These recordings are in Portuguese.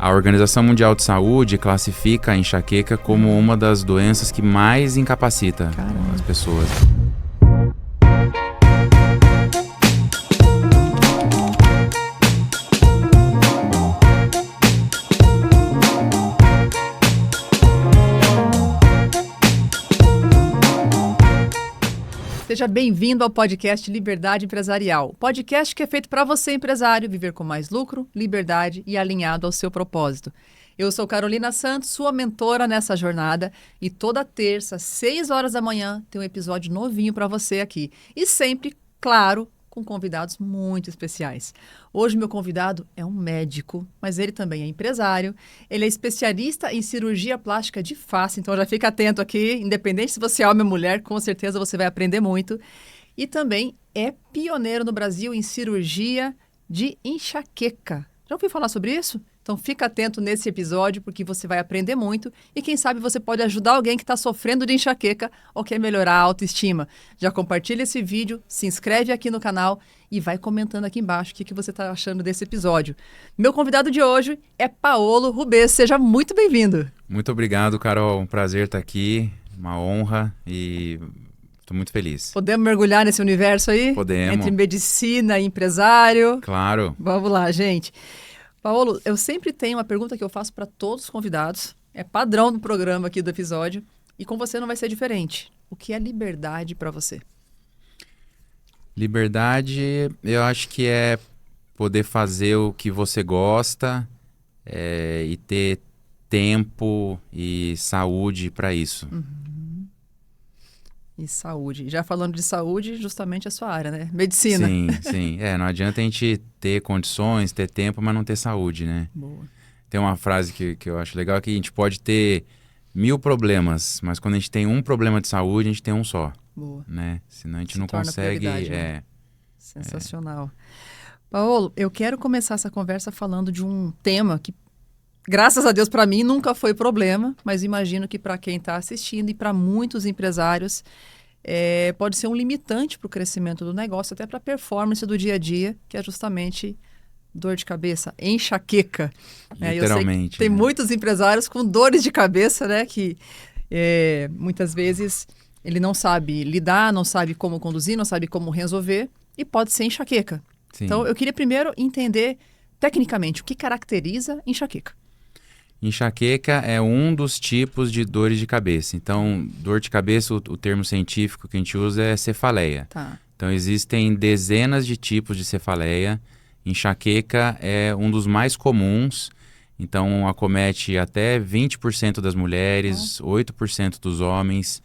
A Organização Mundial de Saúde classifica a enxaqueca como uma das doenças que mais incapacita as pessoas. Seja bem-vindo ao podcast Liberdade Empresarial. Podcast que é feito para você, empresário, viver com mais lucro, liberdade e alinhado ao seu propósito. Eu sou Carolina Santos, sua mentora nessa jornada, e toda terça, 6 horas da manhã, tem um episódio novinho para você aqui. E sempre, claro, com convidados muito especiais. Hoje meu convidado é um médico, mas ele também é empresário. Ele é especialista em cirurgia plástica de face, então já fica atento aqui, independente se você é homem ou mulher, com certeza você vai aprender muito. E também é pioneiro no Brasil em cirurgia de enxaqueca. Já ouviu falar sobre isso? Então fica atento nesse episódio, porque você vai aprender muito e quem sabe você pode ajudar alguém que está sofrendo de enxaqueca ou quer melhorar a autoestima. Já compartilha esse vídeo, se inscreve aqui no canal e vai comentando aqui embaixo o que você está achando desse episódio. Meu convidado de hoje é Paolo Rubez. Seja muito bem-vindo. Muito obrigado, Carol. Um prazer estar aqui, uma honra e estou muito feliz. Podemos mergulhar nesse universo aí? Podemos. Entre medicina e empresário? Claro. Vamos lá, gente. Paolo, eu sempre tenho uma pergunta que eu faço para todos os convidados. É padrão do programa aqui do episódio. E com você não vai ser diferente. O que é liberdade para você? Liberdade, eu acho que é poder fazer o que você gosta e ter tempo e saúde para isso. E saúde. Já falando de saúde, justamente a sua área, né? Medicina. Sim. Não adianta a gente ter condições, ter tempo, mas não ter saúde, né? Boa. Tem uma frase que eu acho legal, que a gente pode ter 1000 problemas, mas quando a gente tem um problema de saúde, a gente tem um só. Boa. Né? Senão a gente Se não torna consegue... prioridade, né? Sensacional. Paolo, eu quero começar essa conversa falando de um tema que, graças a Deus, para mim nunca foi problema, mas imagino que para quem está assistindo e para muitos empresários pode ser um limitante para o crescimento do negócio, até para a performance do dia a dia, que é justamente dor de cabeça, enxaqueca. Literalmente. Eu sei que tem muitos empresários com dores de cabeça, né, que muitas vezes ele não sabe lidar, não sabe como conduzir, não sabe como resolver e pode ser enxaqueca. Sim. Então, eu queria primeiro entender tecnicamente o que caracteriza enxaqueca. Enxaqueca é um dos tipos de dores de cabeça. Então, dor de cabeça, o termo científico que a gente usa é cefaleia. Tá. Então, existem dezenas de tipos de cefaleia. Enxaqueca é um dos mais comuns. Então, acomete até 20% das mulheres, 8% dos homens.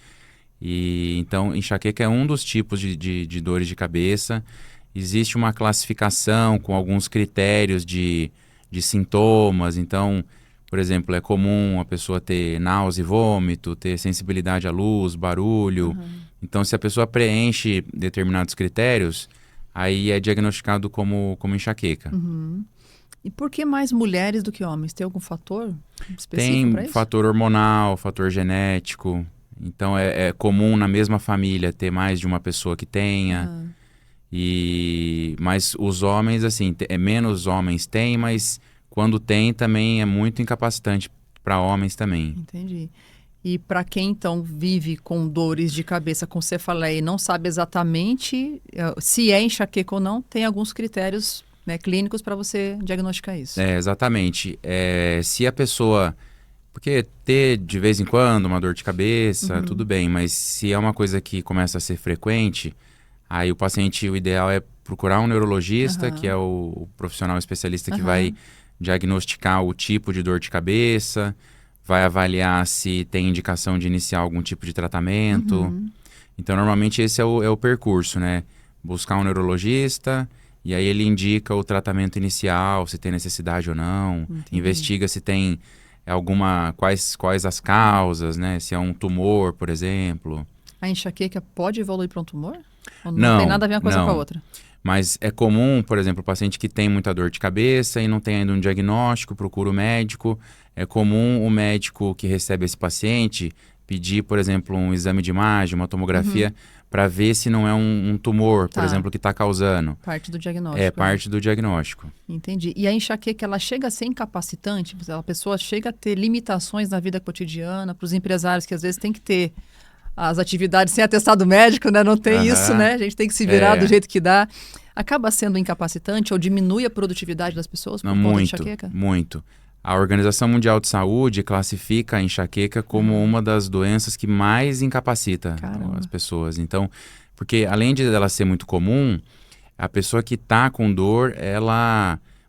Então, enxaqueca é um dos tipos de dores de cabeça. Existe uma classificação com alguns critérios de sintomas. Então, por exemplo, é comum a pessoa ter náusea e vômito, ter sensibilidade à luz, barulho. Então, se a pessoa preenche determinados critérios, aí é diagnosticado como enxaqueca. E por que mais mulheres do que homens? Tem algum fator específico para Tem isso? fator hormonal, fator genético. Então, é comum na mesma família ter mais de uma pessoa que tenha. Mas os homens, assim, menos homens têm, mas quando tem também é muito incapacitante para homens também. Entendi. E para quem, então, vive com dores de cabeça, com cefaleia e não sabe exatamente se é enxaqueca ou não, tem alguns critérios, né, clínicos para você diagnosticar isso. Exatamente. Se a pessoa... Porque ter de vez em quando uma dor de cabeça, tudo bem, mas se é uma coisa que começa a ser frequente, aí o ideal é procurar um neurologista, que é o profissional especialista que vai diagnosticar o tipo de dor de cabeça, vai avaliar se tem indicação de iniciar algum tipo de tratamento. Então, normalmente esse é o percurso, né? Buscar um neurologista e aí ele indica o tratamento inicial, se tem necessidade ou não, investiga se tem quais as causas, né? Se é um tumor, por exemplo. A enxaqueca pode evoluir para um tumor? Ou não tem nada a ver uma coisa com a outra? Mas é comum, por exemplo, o paciente que tem muita dor de cabeça e não tem ainda um diagnóstico, procura o médico. É comum o médico que recebe esse paciente pedir, por exemplo, um exame de imagem, uma tomografia, para ver se não é um tumor, por exemplo, que está causando. Parte do diagnóstico. É, parte do diagnóstico. Entendi. E a enxaqueca, ela chega a ser incapacitante? A pessoa chega a ter limitações na vida cotidiana, para os empresários que às vezes tem que ter as atividades sem atestado médico, né? Não tem isso, né? A gente tem que se virar do jeito que dá. Acaba sendo incapacitante ou diminui a produtividade das pessoas por conta da enxaqueca? Muito. A Organização Mundial de Saúde classifica a enxaqueca como uma das doenças que mais incapacita as pessoas. Então, porque além de ela ser muito comum, a pessoa que está com dor,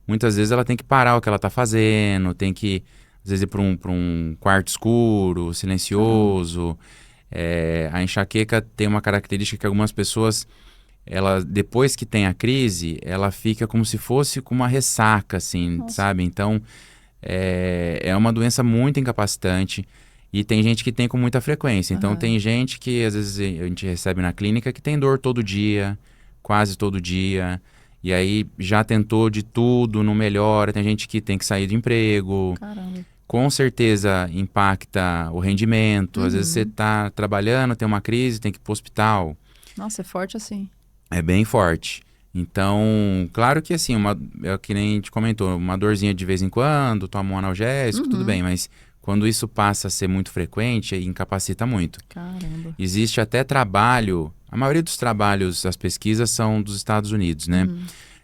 muitas vezes ela tem que parar o que ela está fazendo, tem que, às vezes, ir para um quarto escuro, silencioso. A enxaqueca tem uma característica que algumas pessoas, depois que tem a crise, ela fica como se fosse com uma ressaca, assim, sabe? Então, é uma doença muito incapacitante e tem gente que tem com muita frequência. Então, tem gente que, às vezes, a gente recebe na clínica que tem dor todo dia, quase todo dia. E aí, já tentou de tudo, não melhora. Tem gente que tem que sair do emprego. Caramba. Com certeza impacta o rendimento. Às vezes você está trabalhando, tem uma crise, tem que ir para o hospital. Nossa, é forte assim. É bem forte. Então, claro que assim, é que nem a gente comentou, uma dorzinha de vez em quando, toma um analgésico, tudo bem, mas quando isso passa a ser muito frequente, incapacita muito. Caramba. Existe até trabalho, a maioria dos trabalhos, as pesquisas são dos Estados Unidos, né?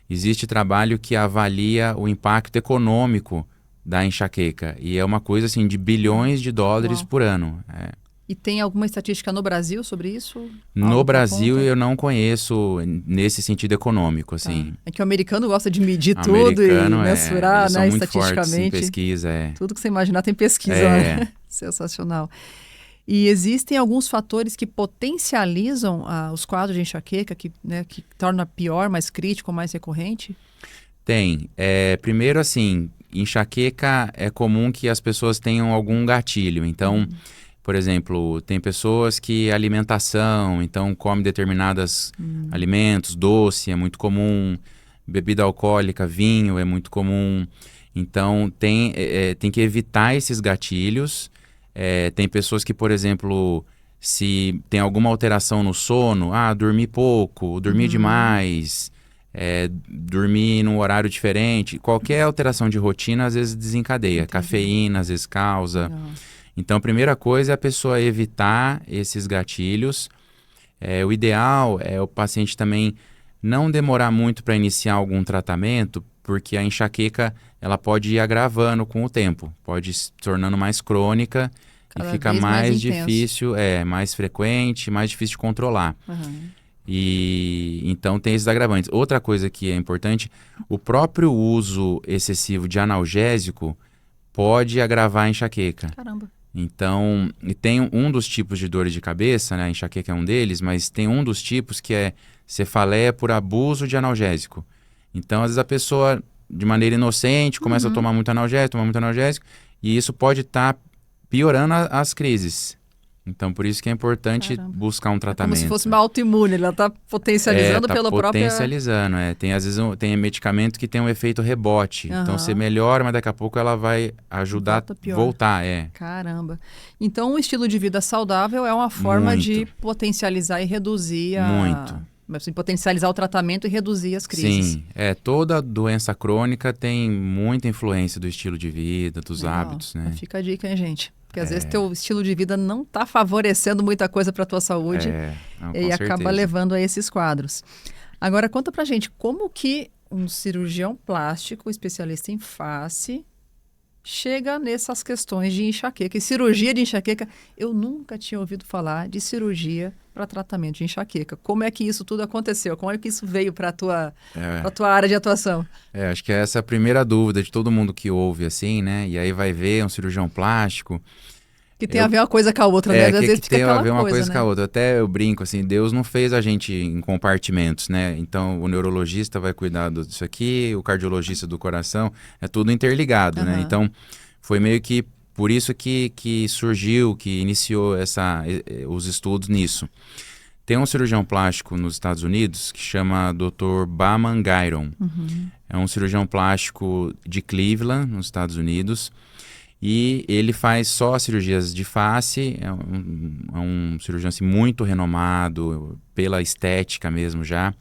Existe trabalho que avalia o impacto econômico da enxaqueca, e é uma coisa assim de bilhões de dólares por ano. E tem alguma estatística no Brasil sobre isso? No Brasil eu não conheço nesse sentido econômico, assim. É que o americano gosta de medir tudo e mensurar, né, muito estatisticamente. Em pesquisa, Tudo que você imaginar tem pesquisa, né? Sensacional. E existem alguns fatores que potencializam os quadros de enxaqueca, que torna pior, mais crítico, mais recorrente? Tem. Primeiro, assim, enxaqueca é comum que as pessoas tenham algum gatilho. Então, por exemplo, tem pessoas que alimentação, então come determinados alimentos, doce é muito comum, bebida alcoólica, vinho é muito comum. Então, tem que evitar esses gatilhos. Tem pessoas que, por exemplo, se tem alguma alteração no sono, dormir pouco, dormir demais, dormir num horário diferente, qualquer alteração de rotina às vezes desencadeia. Entendi. Cafeína às vezes causa. Não. Então, a primeira coisa é a pessoa evitar esses gatilhos. O ideal é o paciente também não demorar muito para iniciar algum tratamento, porque a enxaqueca ela pode ir agravando com o tempo, pode se tornando mais crônica e fica mais difícil, mais frequente, mais difícil de controlar. E então tem esses agravantes. Outra coisa que é importante, o próprio uso excessivo de analgésico pode agravar a enxaqueca. Caramba. Então, e tem um dos tipos de dores de cabeça, né? A enxaqueca é um deles, mas tem um dos tipos que é cefaleia por abuso de analgésico. Então, às vezes a pessoa, de maneira inocente, começa a tomar muito analgésico, e isso pode estar piorando as crises. Então, por isso que é importante buscar um tratamento. É como se fosse uma autoimune, ela está potencializando pela própria... potencializando, Às vezes tem medicamento que tem um efeito rebote. Então, você melhora, mas daqui a pouco ela vai ajudar a voltar. Caramba. Então, o estilo de vida saudável é uma forma de potencializar e reduzir Assim, potencializar o tratamento e reduzir as crises. Sim, toda doença crônica tem muita influência do estilo de vida, dos hábitos, né? Fica a dica, hein, gente? Porque às vezes teu estilo de vida não está favorecendo muita coisa para a tua saúde e acaba levando a esses quadros. Agora, conta pra gente, como que um cirurgião plástico, especialista em face, chega nessas questões de enxaqueca? E cirurgia de enxaqueca, eu nunca tinha ouvido falar de cirurgia para tratamento de enxaqueca. Como é que isso tudo aconteceu? Como é que isso veio para a tua área de atuação? Acho que essa é a primeira dúvida de todo mundo que ouve assim, né? E aí vai ver um cirurgião plástico. Que tem a ver uma coisa com a outra, né? Às vezes que tem a ver uma coisa com a outra. Até eu brinco assim, Deus não fez a gente em compartimentos, né? Então o neurologista vai cuidar disso aqui, o cardiologista do coração, é tudo interligado, né? Então foi meio que por isso que surgiu, que iniciou os estudos nisso. Tem um cirurgião plástico nos Estados Unidos que chama Dr. Bahman Guyton. É um cirurgião plástico de Cleveland, nos Estados Unidos. E ele faz só cirurgias de face, é um cirurgião assim, muito renomado, pela estética mesmo já.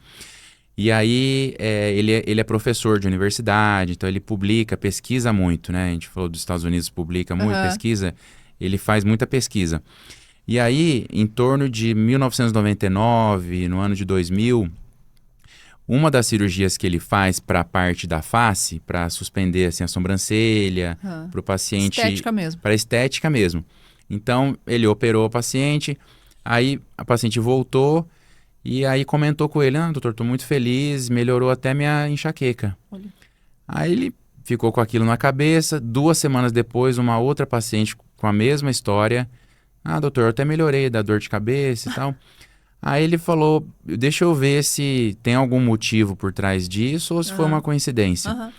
E aí, ele é professor de universidade, então ele publica, pesquisa muito, né? A gente falou dos Estados Unidos, publica muito, pesquisa, ele faz muita pesquisa. E aí, em torno de 1999, no ano de 2000, uma das cirurgias que ele faz para a parte da face, para suspender assim, a sobrancelha, para o paciente... Estética mesmo. Para estética mesmo. Então, ele operou o paciente, aí a paciente voltou e aí comentou com ele, doutor, estou muito feliz, melhorou até minha enxaqueca. Olha. Aí ele ficou com aquilo na cabeça, 2 semanas depois, uma outra paciente com a mesma história, doutor, eu até melhorei da dor de cabeça e tal... Aí ele falou, deixa eu ver se tem algum motivo por trás disso ou se foi uma coincidência.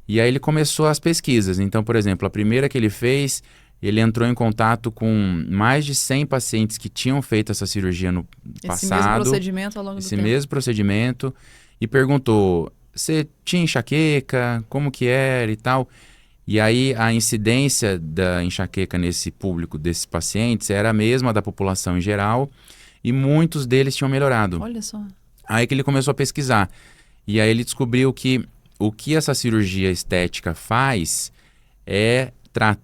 E aí ele começou as pesquisas. Então, por exemplo, a primeira que ele fez, ele entrou em contato com mais de 100 pacientes que tinham feito essa cirurgia no passado. Esse mesmo procedimento ao longo do tempo. Esse mesmo procedimento. E perguntou, você tinha enxaqueca? Como que era e tal? E aí a incidência da enxaqueca nesse público desses pacientes era a mesma da população em geral. E muitos deles tinham melhorado. Olha só. Aí que ele começou a pesquisar. E aí ele descobriu que o que essa cirurgia estética faz é...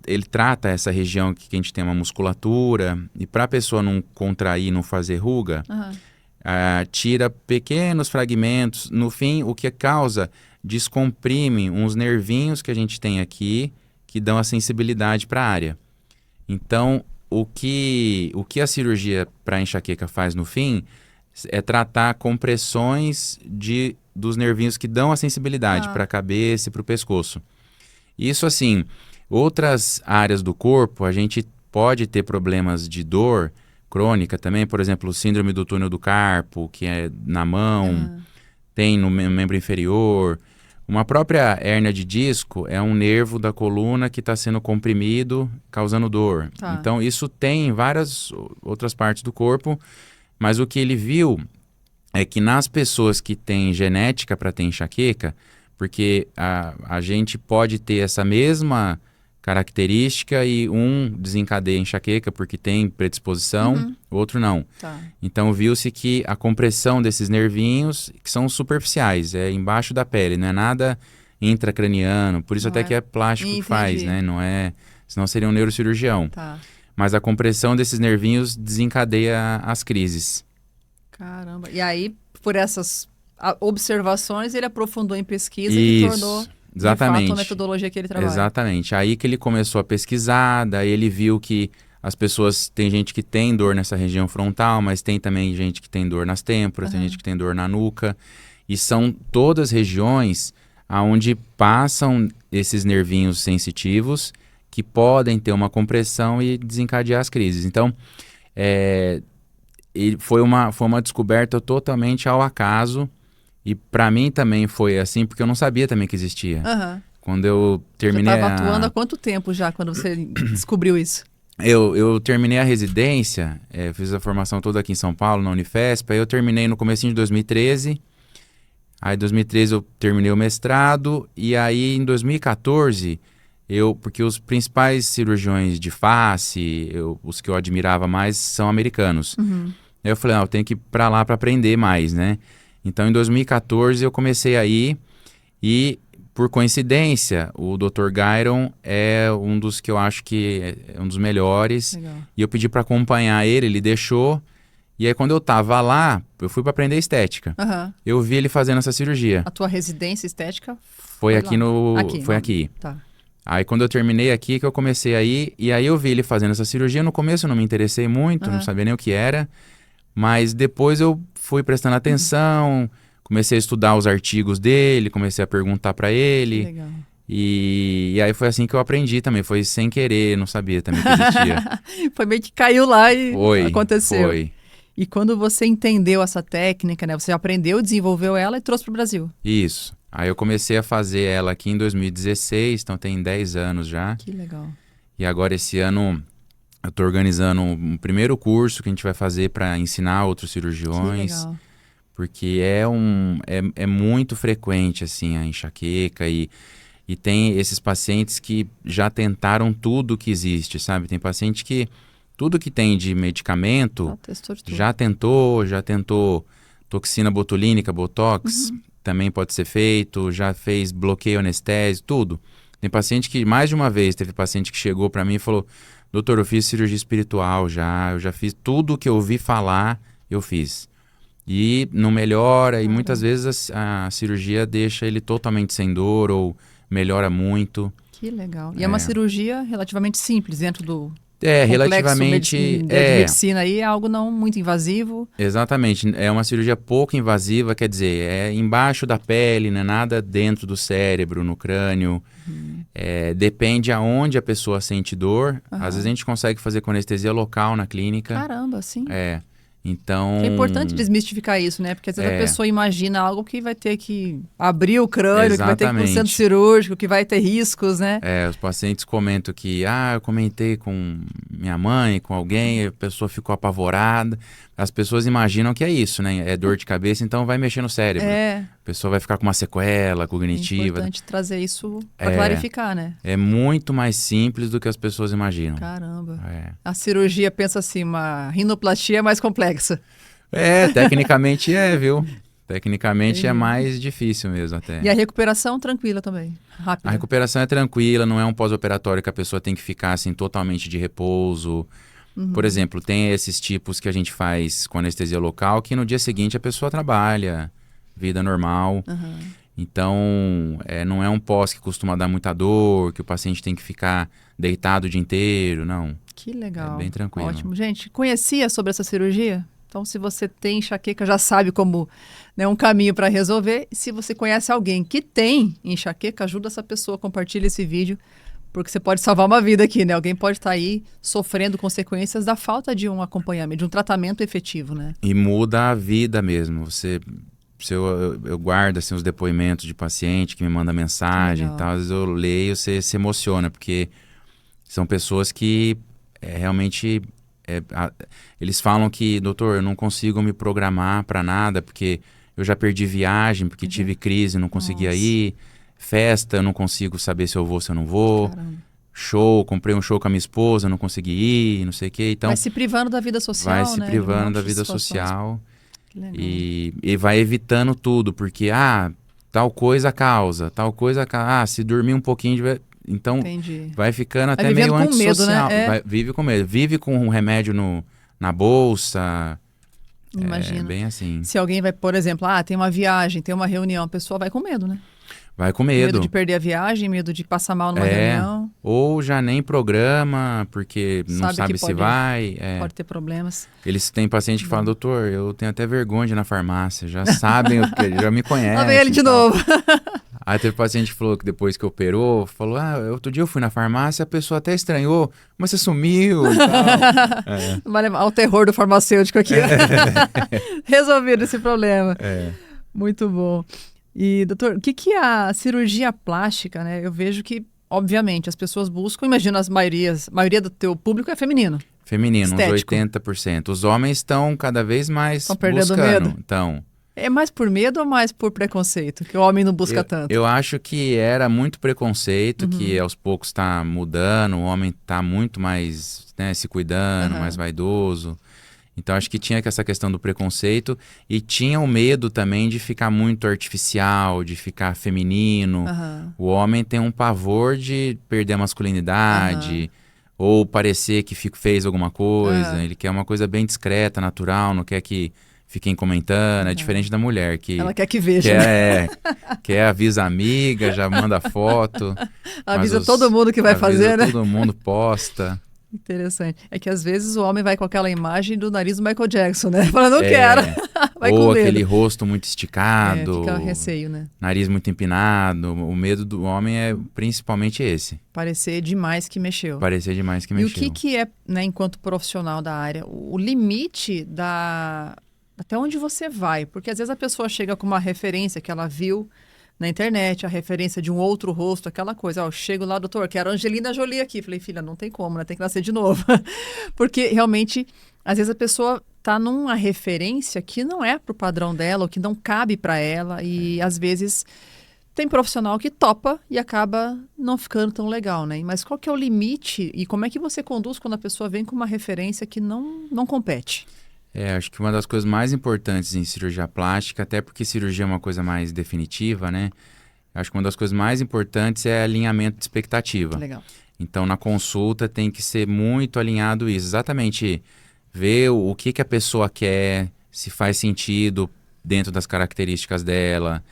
ele trata essa região que a gente tem uma musculatura. E para a pessoa não contrair, não fazer ruga, tira pequenos fragmentos. No fim, o que causa? Descomprime uns nervinhos que a gente tem aqui que dão a sensibilidade para a área. Então... O que a cirurgia para enxaqueca faz no fim é tratar compressões dos nervinhos que dão a sensibilidade para a cabeça e para o pescoço. Isso assim, outras áreas do corpo a gente pode ter problemas de dor crônica também, por exemplo, síndrome do túnel do carpo, que é na mão, tem no membro inferior. Uma própria hérnia de disco é um nervo da coluna que está sendo comprimido, causando dor. Então, isso tem em várias outras partes do corpo, mas o que ele viu é que nas pessoas que têm genética para ter enxaqueca, porque a gente pode ter essa mesma característica e um desencadeia enxaqueca porque tem predisposição, o outro não. Então viu-se que a compressão desses nervinhos, que são superficiais, é embaixo da pele, não é nada intracraniano, por isso não até que é plástico que faz, né? Não é, senão seria um neurocirurgião. Mas a compressão desses nervinhos desencadeia as crises. Caramba, e aí por essas observações ele aprofundou em pesquisa e tornou... Exatamente. De fato, a metodologia que ele trabalha. Exatamente. Aí que ele começou a pesquisar, daí ele viu que as pessoas, tem gente que tem dor nessa região frontal, mas tem também gente que tem dor nas têmporas, tem gente que tem dor na nuca. E são todas regiões onde passam esses nervinhos sensitivos que podem ter uma compressão e desencadear as crises. Então, foi uma descoberta totalmente ao acaso. E para mim também foi assim, porque eu não sabia também que existia. Quando eu terminei... Você estava atuando há quanto tempo já, quando você descobriu isso? Eu terminei a residência, fiz a formação toda aqui em São Paulo, na Unifesp, aí eu terminei no comecinho de 2013. Aí em 2013 eu terminei o mestrado, e aí em 2014, porque os principais cirurgiões de face, os que eu admirava mais, são americanos. Aí eu falei, eu tenho que ir para lá para aprender mais, né? Então, em 2014, eu comecei a ir e, por coincidência, o Dr. Guyron é um dos que eu acho que é um dos melhores. Legal. E eu pedi para acompanhar ele deixou. E aí, quando eu tava lá, eu fui para aprender estética. Eu vi ele fazendo essa cirurgia. A tua residência estética? Foi aqui aqui. Tá. Aí, quando eu terminei aqui, que eu comecei a ir, e aí eu vi ele fazendo essa cirurgia. No começo eu não me interessei muito, não sabia nem o que era. Mas depois eu fui prestando atenção, comecei a estudar os artigos dele, comecei a perguntar para ele. Legal. E aí foi assim que eu aprendi também, foi sem querer, não sabia também que existia. Foi meio que caiu lá e aconteceu. Foi. E quando você entendeu essa técnica, né? Você aprendeu, desenvolveu ela e trouxe para o Brasil. Isso. Aí eu comecei a fazer ela aqui em 2016, então tem 10 anos já. Que legal. E agora esse ano... Eu estou organizando um primeiro curso que a gente vai fazer para ensinar outros cirurgiões. Que legal. Porque é muito frequente assim, a enxaqueca. E E tem esses pacientes que já tentaram tudo que existe, sabe? Tem paciente que tudo que tem de medicamento já tentou toxina botulínica, botox, também pode ser feito, já fez bloqueio anestésico, tudo. Tem paciente que, mais de uma vez, teve paciente que chegou para mim e falou: doutor, eu fiz cirurgia espiritual eu já fiz tudo que eu ouvi falar, eu fiz. E não melhora, e muitas vezes a cirurgia deixa ele totalmente sem dor ou melhora muito. Que legal. E é uma cirurgia relativamente simples dentro do relativamente de medicina aí, é algo não muito invasivo. Exatamente, é uma cirurgia pouco invasiva, quer dizer, é embaixo da pele, não é nada dentro do cérebro, no crânio. Depende aonde a pessoa sente dor. Às vezes a gente consegue fazer com anestesia local na clínica. Caramba, sim. Então... É importante desmistificar isso, né? Porque às vezes a pessoa imagina algo que vai ter que abrir o crânio, que vai ter que ir para o centro cirúrgico, que vai ter riscos, né? Os pacientes comentam que, eu comentei com minha mãe, com alguém, a pessoa ficou apavorada. As pessoas imaginam que é isso, né? É dor de cabeça, então vai mexer no cérebro. A pessoa vai ficar com uma sequela cognitiva. É importante trazer isso para clarificar, né? É muito mais simples do que as pessoas imaginam. Caramba. A cirurgia, pensa assim, uma rinoplastia é mais complexa. Tecnicamente viu? Tecnicamente é mais difícil mesmo até. E a recuperação tranquila também, rápida? A recuperação é tranquila, não é um pós-operatório que a pessoa tem que ficar assim totalmente de repouso. Por exemplo, tem esses tipos que a gente faz com anestesia local que no dia seguinte a pessoa trabalha, vida normal. Então, não é um pós que costuma dar muita dor, que o paciente tem que ficar deitado o dia inteiro, não. Que legal. É bem tranquilo. Ótimo. Gente, conhecia sobre essa cirurgia? Então, se você tem enxaqueca, já sabe como, né, um caminho para resolver. E se você conhece alguém que tem enxaqueca, ajuda essa pessoa, compartilha esse vídeo, porque você pode salvar uma vida aqui, né? Alguém pode estar aí sofrendo consequências da falta de um acompanhamento, de um tratamento efetivo, né? E muda a vida mesmo. Eu guardo assim, os depoimentos de paciente que me manda mensagem e tal. Às vezes eu leio, você se emociona, porque são pessoas que realmente... eles falam que, doutor, eu não consigo me programar para nada, porque eu já perdi viagem, porque tive crise, não conseguia ir. Festa, eu não consigo saber se eu vou ou se eu não vou. Caramba. Show, comprei um show com a minha esposa, não consegui ir, não sei o quê. Então, vai se privando da vida social, vai se privando da vida social e vai evitando tudo, porque, tal coisa causa, se dormir um pouquinho, então vai ficando até meio antissocial. Medo, né? Vive com medo, vive com um remédio na bolsa. Imagina. É bem assim. Se alguém vai, por exemplo, tem uma viagem, tem uma reunião, a pessoa vai com medo, né? Vai com medo. Medo de perder a viagem, medo de passar mal numa reunião. Ou já nem programa, porque não sabe se vai. Pode ter problemas. Eles têm paciente que fala, doutor, eu tenho até vergonha de ir na farmácia, já sabem, já me conhecem. Lá vem ele de novo. Aí teve paciente que falou que depois que operou, falou, outro dia eu fui na farmácia, a pessoa até estranhou, mas você sumiu e tal. Vai levar ao terror do farmacêutico aqui. Resolvido esse problema. Muito bom. E, doutor, o que é a cirurgia plástica, né? Eu vejo que, obviamente, as pessoas buscam, imagino a maioria do teu público é feminino. Feminino, estético. Uns 80%. Os homens estão cada vez mais estão perdendo buscando. Medo? Então, é mais por medo ou mais por preconceito? Que o homem não busca tanto? Eu acho que era muito preconceito, que aos poucos está mudando, o homem está muito mais, né, se cuidando, mais vaidoso. Então, acho que tinha essa questão do preconceito e tinha o medo também de ficar muito artificial, de ficar feminino. O homem tem um pavor de perder a masculinidade ou parecer que fez alguma coisa. Ele quer uma coisa bem discreta, natural, não quer que fiquem comentando. É diferente da mulher, que... Ela quer que veja. Quer avisa a amiga, já manda foto. Avisa todo mundo que vai fazer, né? Todo mundo posta. Interessante. É que às vezes o homem vai com aquela imagem do nariz do Michael Jackson, né? Fala, não quero. Vai ou com medo. Aquele rosto muito esticado. Fica receio, né? Nariz muito empinado. O medo do homem é principalmente esse. Parecer demais que mexeu. E o que é, né, enquanto profissional da área, o limite até onde você vai? Porque às vezes a pessoa chega com uma referência que ela viu na internet, a referência de um outro rosto, aquela coisa. Eu chego lá, doutor, quero Angelina Jolie aqui. Falei, filha, não tem como, né? Tem que nascer de novo. Porque realmente, às vezes a pessoa está numa referência que não é pro padrão dela, ou que não cabe para ela. E às vezes tem profissional que topa e acaba não ficando tão legal, né? Mas qual que é o limite e como é que você conduz quando a pessoa vem com uma referência que não compete? Acho que uma das coisas mais importantes em cirurgia plástica, até porque cirurgia é uma coisa mais definitiva, né? Acho que uma das coisas mais importantes é alinhamento de expectativa. Legal. Então, na consulta tem que ser muito alinhado isso. Exatamente ver o que a pessoa quer, se faz sentido dentro das características dela.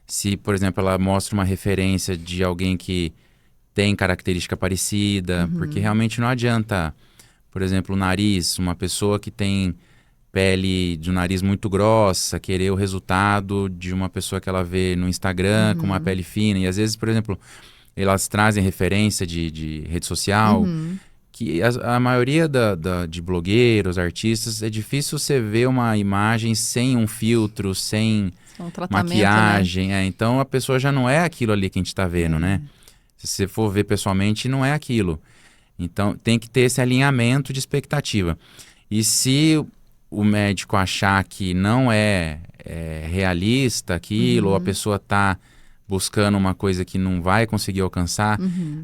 Se, por exemplo, ela mostra uma referência de alguém que tem característica parecida. Porque realmente não adianta, por exemplo, o nariz, uma pessoa que tem pele de um nariz muito grossa, querer o resultado de uma pessoa que ela vê no Instagram com uma pele fina. E às vezes, por exemplo, elas trazem referência de rede social, que a maioria de blogueiros, artistas, é difícil você ver uma imagem sem um filtro, sem maquiagem. Né? Então a pessoa já não é aquilo ali que a gente está vendo, né? Se você for ver pessoalmente, não é aquilo. Então tem que ter esse alinhamento de expectativa. E se o médico achar que não é realista aquilo, ou a pessoa está buscando uma coisa que não vai conseguir alcançar,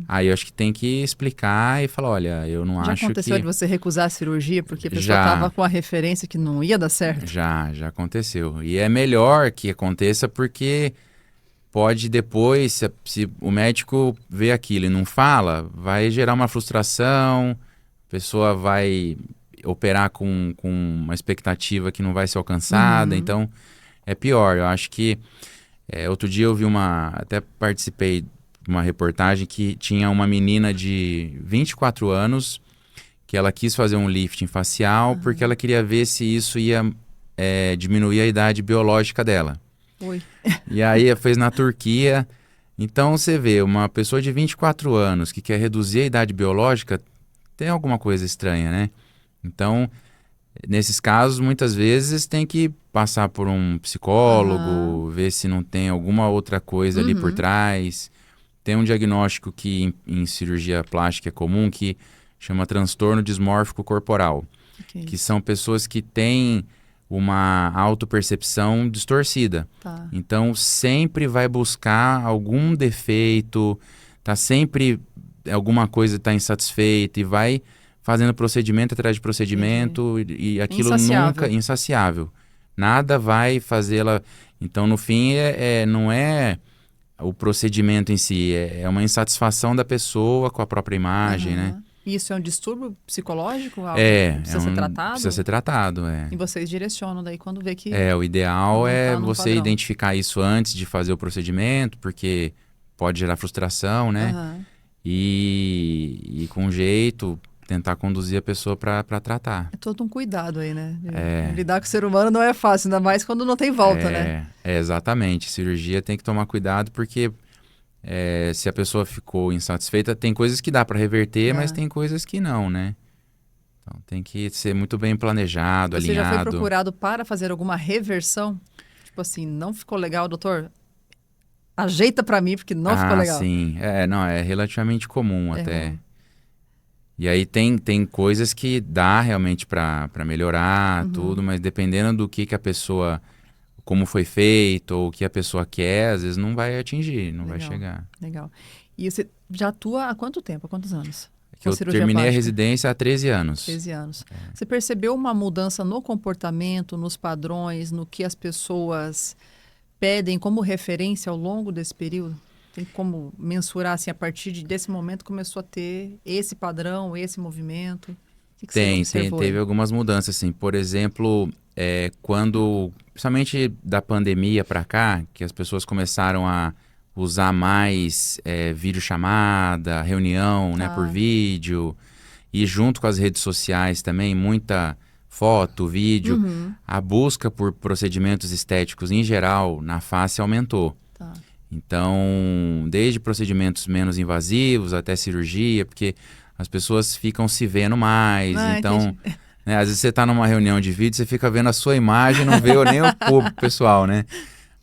aí eu acho que tem que explicar e falar, olha, eu não acho que... Já aconteceu de você recusar a cirurgia porque a pessoa estava com a referência que não ia dar certo? Já aconteceu. E é melhor que aconteça porque pode depois, se o médico vê aquilo e não fala, vai gerar uma frustração, a pessoa vai operar com uma expectativa que não vai ser alcançada, então é pior. Eu acho que outro dia eu vi até participei de uma reportagem que tinha uma menina de 24 anos que ela quis fazer um lifting facial porque ela queria ver se isso ia diminuir a idade biológica dela. Oi. E aí fez na Turquia. Então você vê, uma pessoa de 24 anos que quer reduzir a idade biológica, tem alguma coisa estranha, né? Então, nesses casos, muitas vezes tem que passar por um psicólogo, ver se não tem alguma outra coisa ali por trás. Tem um diagnóstico que em cirurgia plástica é comum, que chama transtorno dismórfico corporal, que são pessoas que têm uma autopercepção distorcida. Tá. Então, sempre vai buscar algum defeito, tá sempre alguma coisa está insatisfeita e vai fazendo procedimento atrás de procedimento e aquilo nunca... Insaciável. Nada vai fazê-la... Então, no fim, não é o procedimento em si, é uma insatisfação da pessoa com a própria imagem, né? Isso é um distúrbio psicológico? Algo que precisa ser tratado? Precisa ser tratado, E vocês direcionam daí quando vê que... O ideal é você padrão. identificar isso antes de fazer o procedimento, porque pode gerar frustração, né? E com jeito... tentar conduzir a pessoa para tratar. É todo um cuidado aí, né? Lidar com o ser humano não é fácil, ainda mais quando não tem volta, né? Exatamente. Cirurgia tem que tomar cuidado porque se a pessoa ficou insatisfeita, tem coisas que dá para reverter, mas tem coisas que não, né? Então tem que ser muito bem planejado, Você alinhado. já foi procurado para fazer alguma reversão? Tipo assim, não ficou legal, doutor? Ajeita para mim porque não ficou legal. Sim. Não, é relativamente comum até. E aí tem coisas que dá realmente para melhorar, tudo, mas dependendo do que a pessoa, como foi feito, ou o que a pessoa quer, às vezes não vai atingir, não vai chegar. Legal. E você já atua há quanto tempo? Há quantos anos? Eu terminei a residência há 13 anos. 13 anos. Você percebeu uma mudança no comportamento, nos padrões, no que as pessoas pedem como referência ao longo desse período? Tem como mensurar, assim, a partir desse momento começou a ter esse padrão, esse movimento? O que teve algumas mudanças, assim. Por exemplo, quando, principalmente da pandemia para cá, que as pessoas começaram a usar mais videochamada, reunião, né, por vídeo, e junto com as redes sociais também, muita foto, vídeo, a busca por procedimentos estéticos em geral na face aumentou. Tá. Então, desde procedimentos menos invasivos até cirurgia, porque as pessoas ficam se vendo mais. Então, né, às vezes você está numa reunião de vídeo, você fica vendo a sua imagem e não vê nem o público pessoal, né?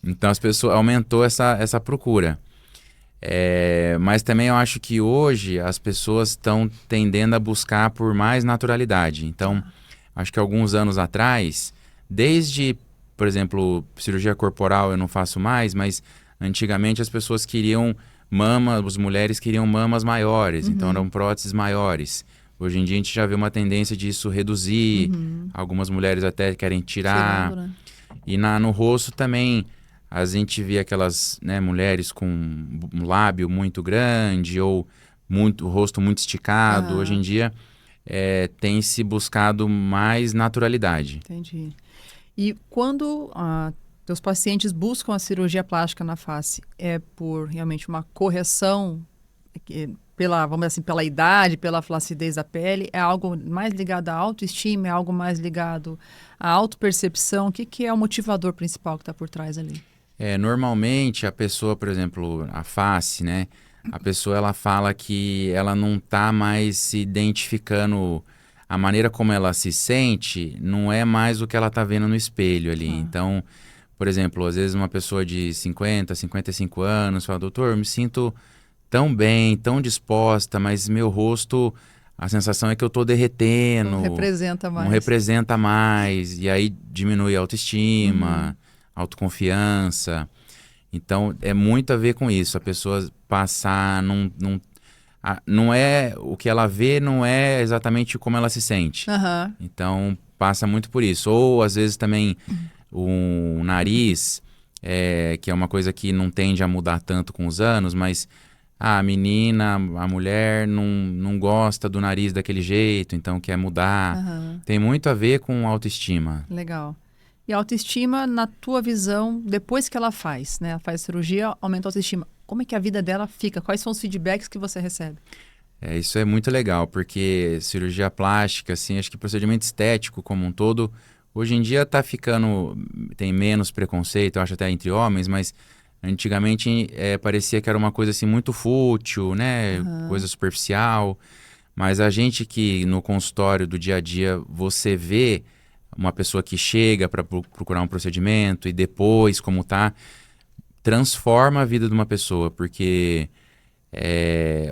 Então, as pessoas aumentou essa procura. Mas também eu acho que hoje as pessoas estão tendendo a buscar por mais naturalidade. Então, acho que alguns anos atrás, desde, por exemplo, cirurgia corporal eu não faço mais, mas Antigamente as pessoas queriam as mulheres queriam mamas maiores, então eram próteses maiores. Hoje em dia a gente já vê uma tendência disso reduzir, algumas mulheres até querem tirar. Tirando, né? E no rosto também, a gente vê aquelas, né, mulheres com um lábio muito grande ou o rosto muito esticado. Hoje em dia tem se buscado mais naturalidade. Entendi. E quando teus pacientes buscam a cirurgia plástica na face, é por realmente uma correção vamos dizer assim, pela idade, pela flacidez da pele? É algo mais ligado à autoestima? É algo mais ligado à autopercepção? O que é o motivador principal que está por trás ali? Normalmente a pessoa, por exemplo, a face, né? A pessoa ela fala que ela não está mais se identificando, a maneira como ela se sente não é mais o que ela está vendo no espelho ali. Então, por exemplo, às vezes uma pessoa de 50, 55 anos fala, doutor, eu me sinto tão bem, tão disposta, mas meu rosto, a sensação é que eu tô derretendo. Não representa mais. Não representa mais. E aí diminui a autoestima, autoconfiança. Então, é muito a ver com isso. A pessoa passar, não é o que ela vê, não é exatamente como ela se sente. Então, passa muito por isso. Ou, às vezes, também o nariz, que é uma coisa que não tende a mudar tanto com os anos, mas a menina, a mulher não gosta do nariz daquele jeito, então quer mudar. Tem muito a ver com autoestima. Legal. E a autoestima, na tua visão, depois que ela faz, né? Ela faz cirurgia, aumenta a autoestima. Como é que a vida dela fica? Quais são os feedbacks que você recebe? Isso é muito legal, porque cirurgia plástica, assim, acho que procedimento estético como um todo, hoje em dia tem menos preconceito, eu acho até entre homens, mas antigamente parecia que era uma coisa assim muito fútil, né? Coisa superficial. Mas a gente que no consultório do dia a dia você vê uma pessoa que chega para procurar um procedimento e depois como transforma a vida de uma pessoa, porque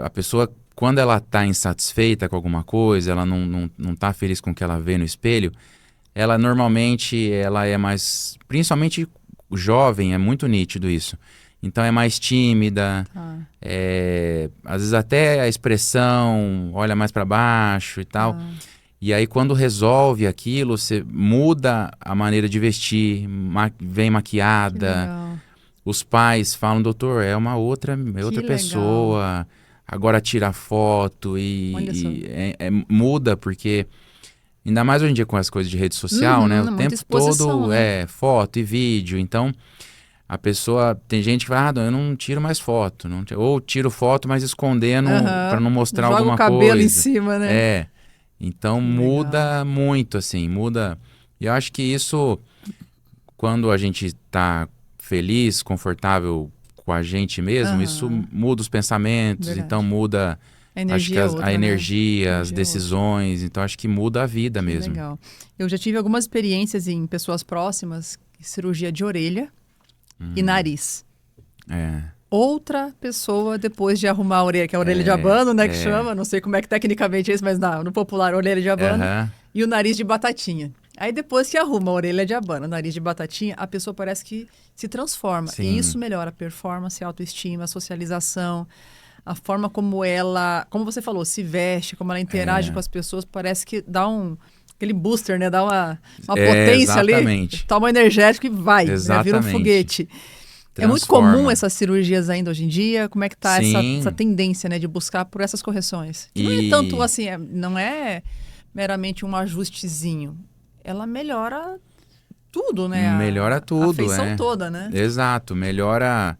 a pessoa, quando ela está insatisfeita com alguma coisa, ela não tá feliz com o que ela vê no espelho, ela normalmente ela é mais, principalmente o jovem, é muito nítido isso. Então é mais tímida, às vezes até a expressão olha mais para baixo e tal. E aí quando resolve aquilo, você muda a maneira de vestir, vem maquiada. Os pais falam, doutor, é outra pessoa. Agora tira foto e muda, porque ainda mais hoje em dia com as coisas de rede social, né? O tempo todo né? Foto e vídeo. Então, a pessoa... Tem gente que fala, eu não tiro mais foto. Ou tiro foto, mas escondendo para não mostrar alguma coisa. Joga o cabelo em cima, né? Então, muda muito, assim. Muda... E eu acho que isso, quando a gente tá feliz, confortável com a gente mesmo, isso muda os pensamentos. Verdade. Então, muda... A energia, acho que a energia, as decisões, então acho que muda a vida mesmo. Legal. Eu já tive algumas experiências em pessoas próximas, cirurgia de orelha e nariz. Outra pessoa, depois de arrumar a orelha, que é a orelha de abano, né, que chama, não sei como é que tecnicamente é isso, mas no popular, orelha de abano, e o nariz de batatinha. Aí depois que arruma a orelha de abano, o nariz de batatinha, a pessoa parece que se transforma. Sim. E isso melhora a performance, a autoestima, a socialização, a forma como ela, como você falou, se veste, como ela interage com as pessoas, parece que dá aquele booster, né? Dá uma potência ali, toma energético e vai, né? Vira um foguete. Transforma. É muito comum essas cirurgias ainda hoje em dia? Como é que tá essa tendência, né, de buscar por essas correções? Que não é tanto assim, não é meramente um ajustezinho. Ela melhora tudo, né? Melhora tudo, a feição toda, né? Exato, melhora...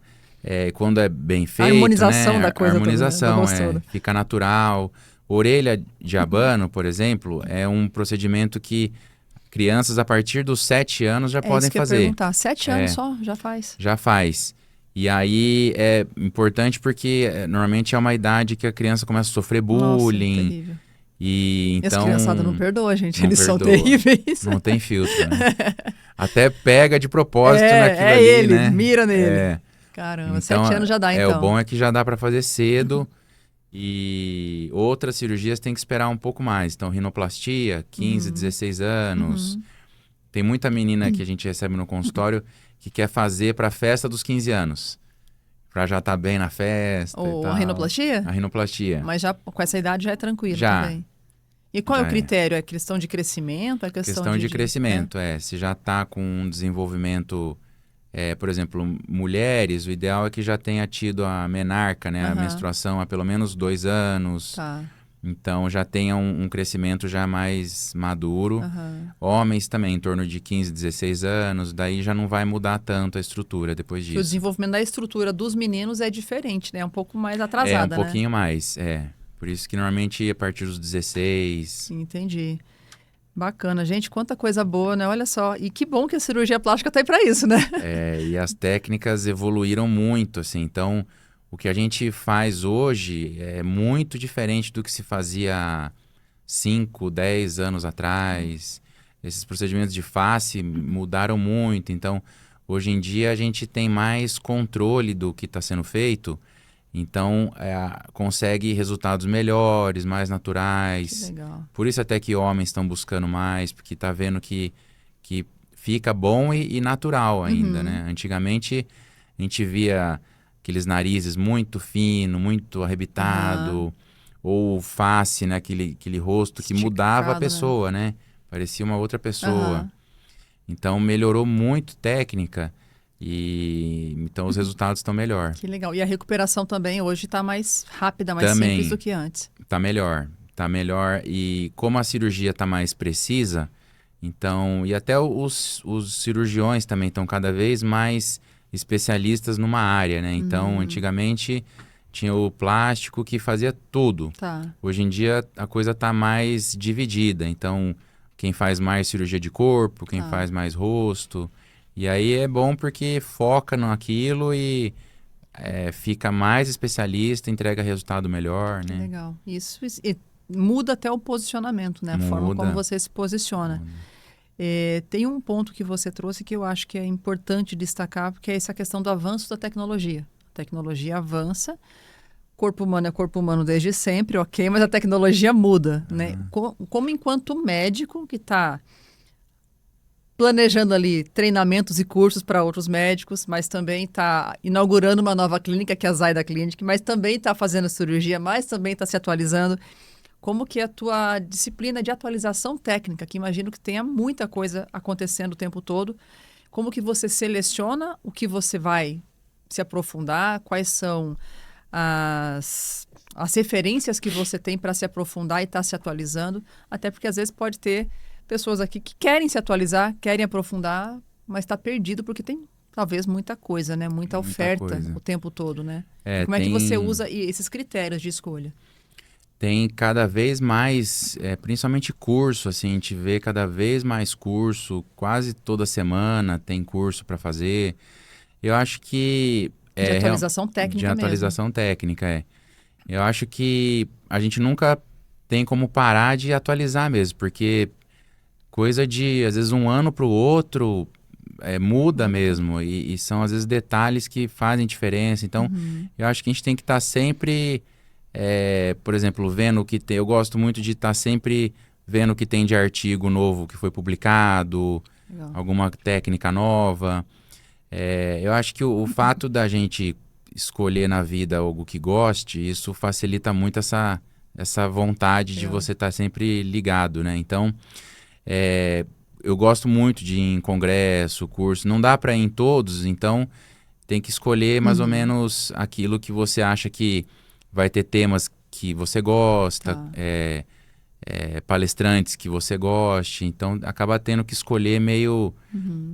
quando é bem feito, a harmonização, né? da coisa, a harmonização toda, né? Fica natural. Orelha de abano, por exemplo, é um procedimento que crianças a partir dos 7 anos já podem isso que fazer. Eu ia perguntar. 7 anos só? Já faz? Já faz. E aí é importante porque normalmente é uma idade que a criança começa a sofrer bullying. Nossa, terrível. E então, as criançadas não perdoam, gente. Eles são terríveis. Não tem filtro, né? Até pega de propósito naquilo ali, ele, né? mira nele. Caramba, então, 7 anos já dá, então. O bom é que já dá para fazer cedo. E outras cirurgias tem que esperar um pouco mais. Então, rinoplastia, 15, 16 anos. Tem muita menina que a gente recebe no consultório que quer fazer para a festa dos 15 anos. pra já estar bem na festa e Ou tal. a rinoplastia? A rinoplastia. Mas já com essa idade já é tranquilo Já. também. E qual é Já o critério? É questão de crescimento? É Questão de crescimento, Se já está com um desenvolvimento, por exemplo, mulheres, o ideal é que já tenha tido a menarca, né? A menstruação há pelo menos 2 anos. Tá. Então já tenha um crescimento já mais maduro. Aham. Homens também, em torno de 15, 16 anos, daí já não vai mudar tanto a estrutura depois Que o disso. desenvolvimento da estrutura dos meninos é diferente, né? É um pouco mais É, atrasada, um pouquinho mais, Por isso que normalmente a partir dos 16. Sim, entendi. Bacana. Gente, quanta coisa boa, né? Olha só. E que bom que a cirurgia plástica tá aí para isso, né? E as técnicas evoluíram muito, assim. Então, o que a gente faz hoje é muito diferente do que se fazia há 5, 10 anos atrás. Esses procedimentos de face mudaram muito. Então, hoje em dia a gente tem mais controle do que está sendo feito. Então, consegue resultados melhores, mais Que naturais. legal. Por isso até que homens estão buscando mais, porque está vendo que fica bom e natural ainda, né? Antigamente, a gente via aqueles narizes muito fino, muito arrebitado, ou face, né? Aquele rosto que mudava a Esticado, né? pessoa, né? Parecia uma outra pessoa. Aham. Então, melhorou muito técnica e então os resultados estão melhor. Que legal. E a recuperação também hoje está mais rápida, mais Também. simples do que antes. Tá melhor. E como a cirurgia está mais precisa, então, e até os cirurgiões também estão cada vez mais especialistas numa área, né? Então, antigamente tinha o plástico que fazia tudo. Tá. Hoje em dia a coisa está mais dividida. Então, quem faz mais cirurgia de corpo, quem faz mais rosto. E aí é bom porque foca naquilo e fica mais especialista, entrega resultado melhor, né? Legal. Isso e muda até o posicionamento, né? A forma Muda. como você se posiciona. Tem um ponto que você trouxe que eu acho que é importante destacar, porque é essa questão do avanço da tecnologia. A tecnologia avança, corpo humano é corpo humano desde sempre, ok, mas a tecnologia muda, né? Como enquanto médico que está planejando ali treinamentos e cursos para outros médicos, mas também está inaugurando uma nova clínica, que é a Zaida Clinic, mas também está fazendo cirurgia, mas também está se atualizando. Como que é a tua disciplina de atualização técnica, que imagino que tenha muita coisa acontecendo o tempo todo, como que você seleciona o que você vai se aprofundar, quais são as referências que você tem para se aprofundar e estar se atualizando, até porque às vezes pode ter pessoas aqui que querem se atualizar, querem aprofundar, mas está perdido porque tem talvez muita coisa, né? Muita oferta coisa. o tempo todo, né? É, Como é que você usa esses critérios de escolha? Tem cada vez mais, principalmente curso, assim, a gente vê cada vez mais curso, quase toda semana tem curso para fazer. Eu acho que... De atualização técnica De mesmo. atualização técnica. Eu acho que a gente nunca tem como parar de atualizar mesmo, porque coisa de, às vezes, um ano para o outro muda mesmo. E são, às vezes, detalhes que fazem diferença. Então, eu acho que a gente tem que estar sempre, por exemplo, vendo o que tem. Eu gosto muito de estar sempre vendo o que tem de artigo novo que foi publicado, Legal. alguma técnica nova. Eu acho que o fato da gente escolher na vida algo que goste, isso facilita muito essa vontade de você estar sempre ligado, né? Então, eu gosto muito de ir em congresso, curso. Não dá para ir em todos, então tem que escolher mais ou menos aquilo que você acha que vai ter temas que você gosta, palestrantes que você goste. Então, acaba tendo que escolher meio...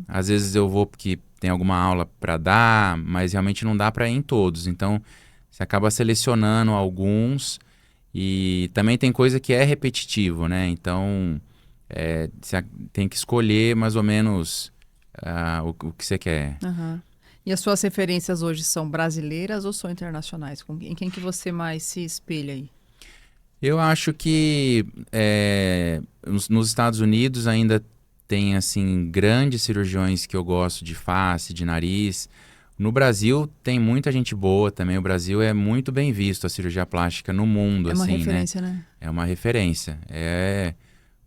Às vezes eu vou porque tem alguma aula para dar, mas realmente não dá para ir em todos. Então, você acaba selecionando alguns e também tem coisa que é repetitivo, né? Então, você tem que escolher mais ou menos o que você quer. Uhum. E as suas referências hoje são brasileiras ou são internacionais? Em quem que você mais se espelha aí? Eu acho que nos Estados Unidos ainda tem, assim, grandes cirurgiões que eu gosto de face, de nariz. No Brasil tem muita gente boa também. O Brasil é muito bem visto a cirurgia plástica no mundo, É uma assim, referência, né? É uma referência. É,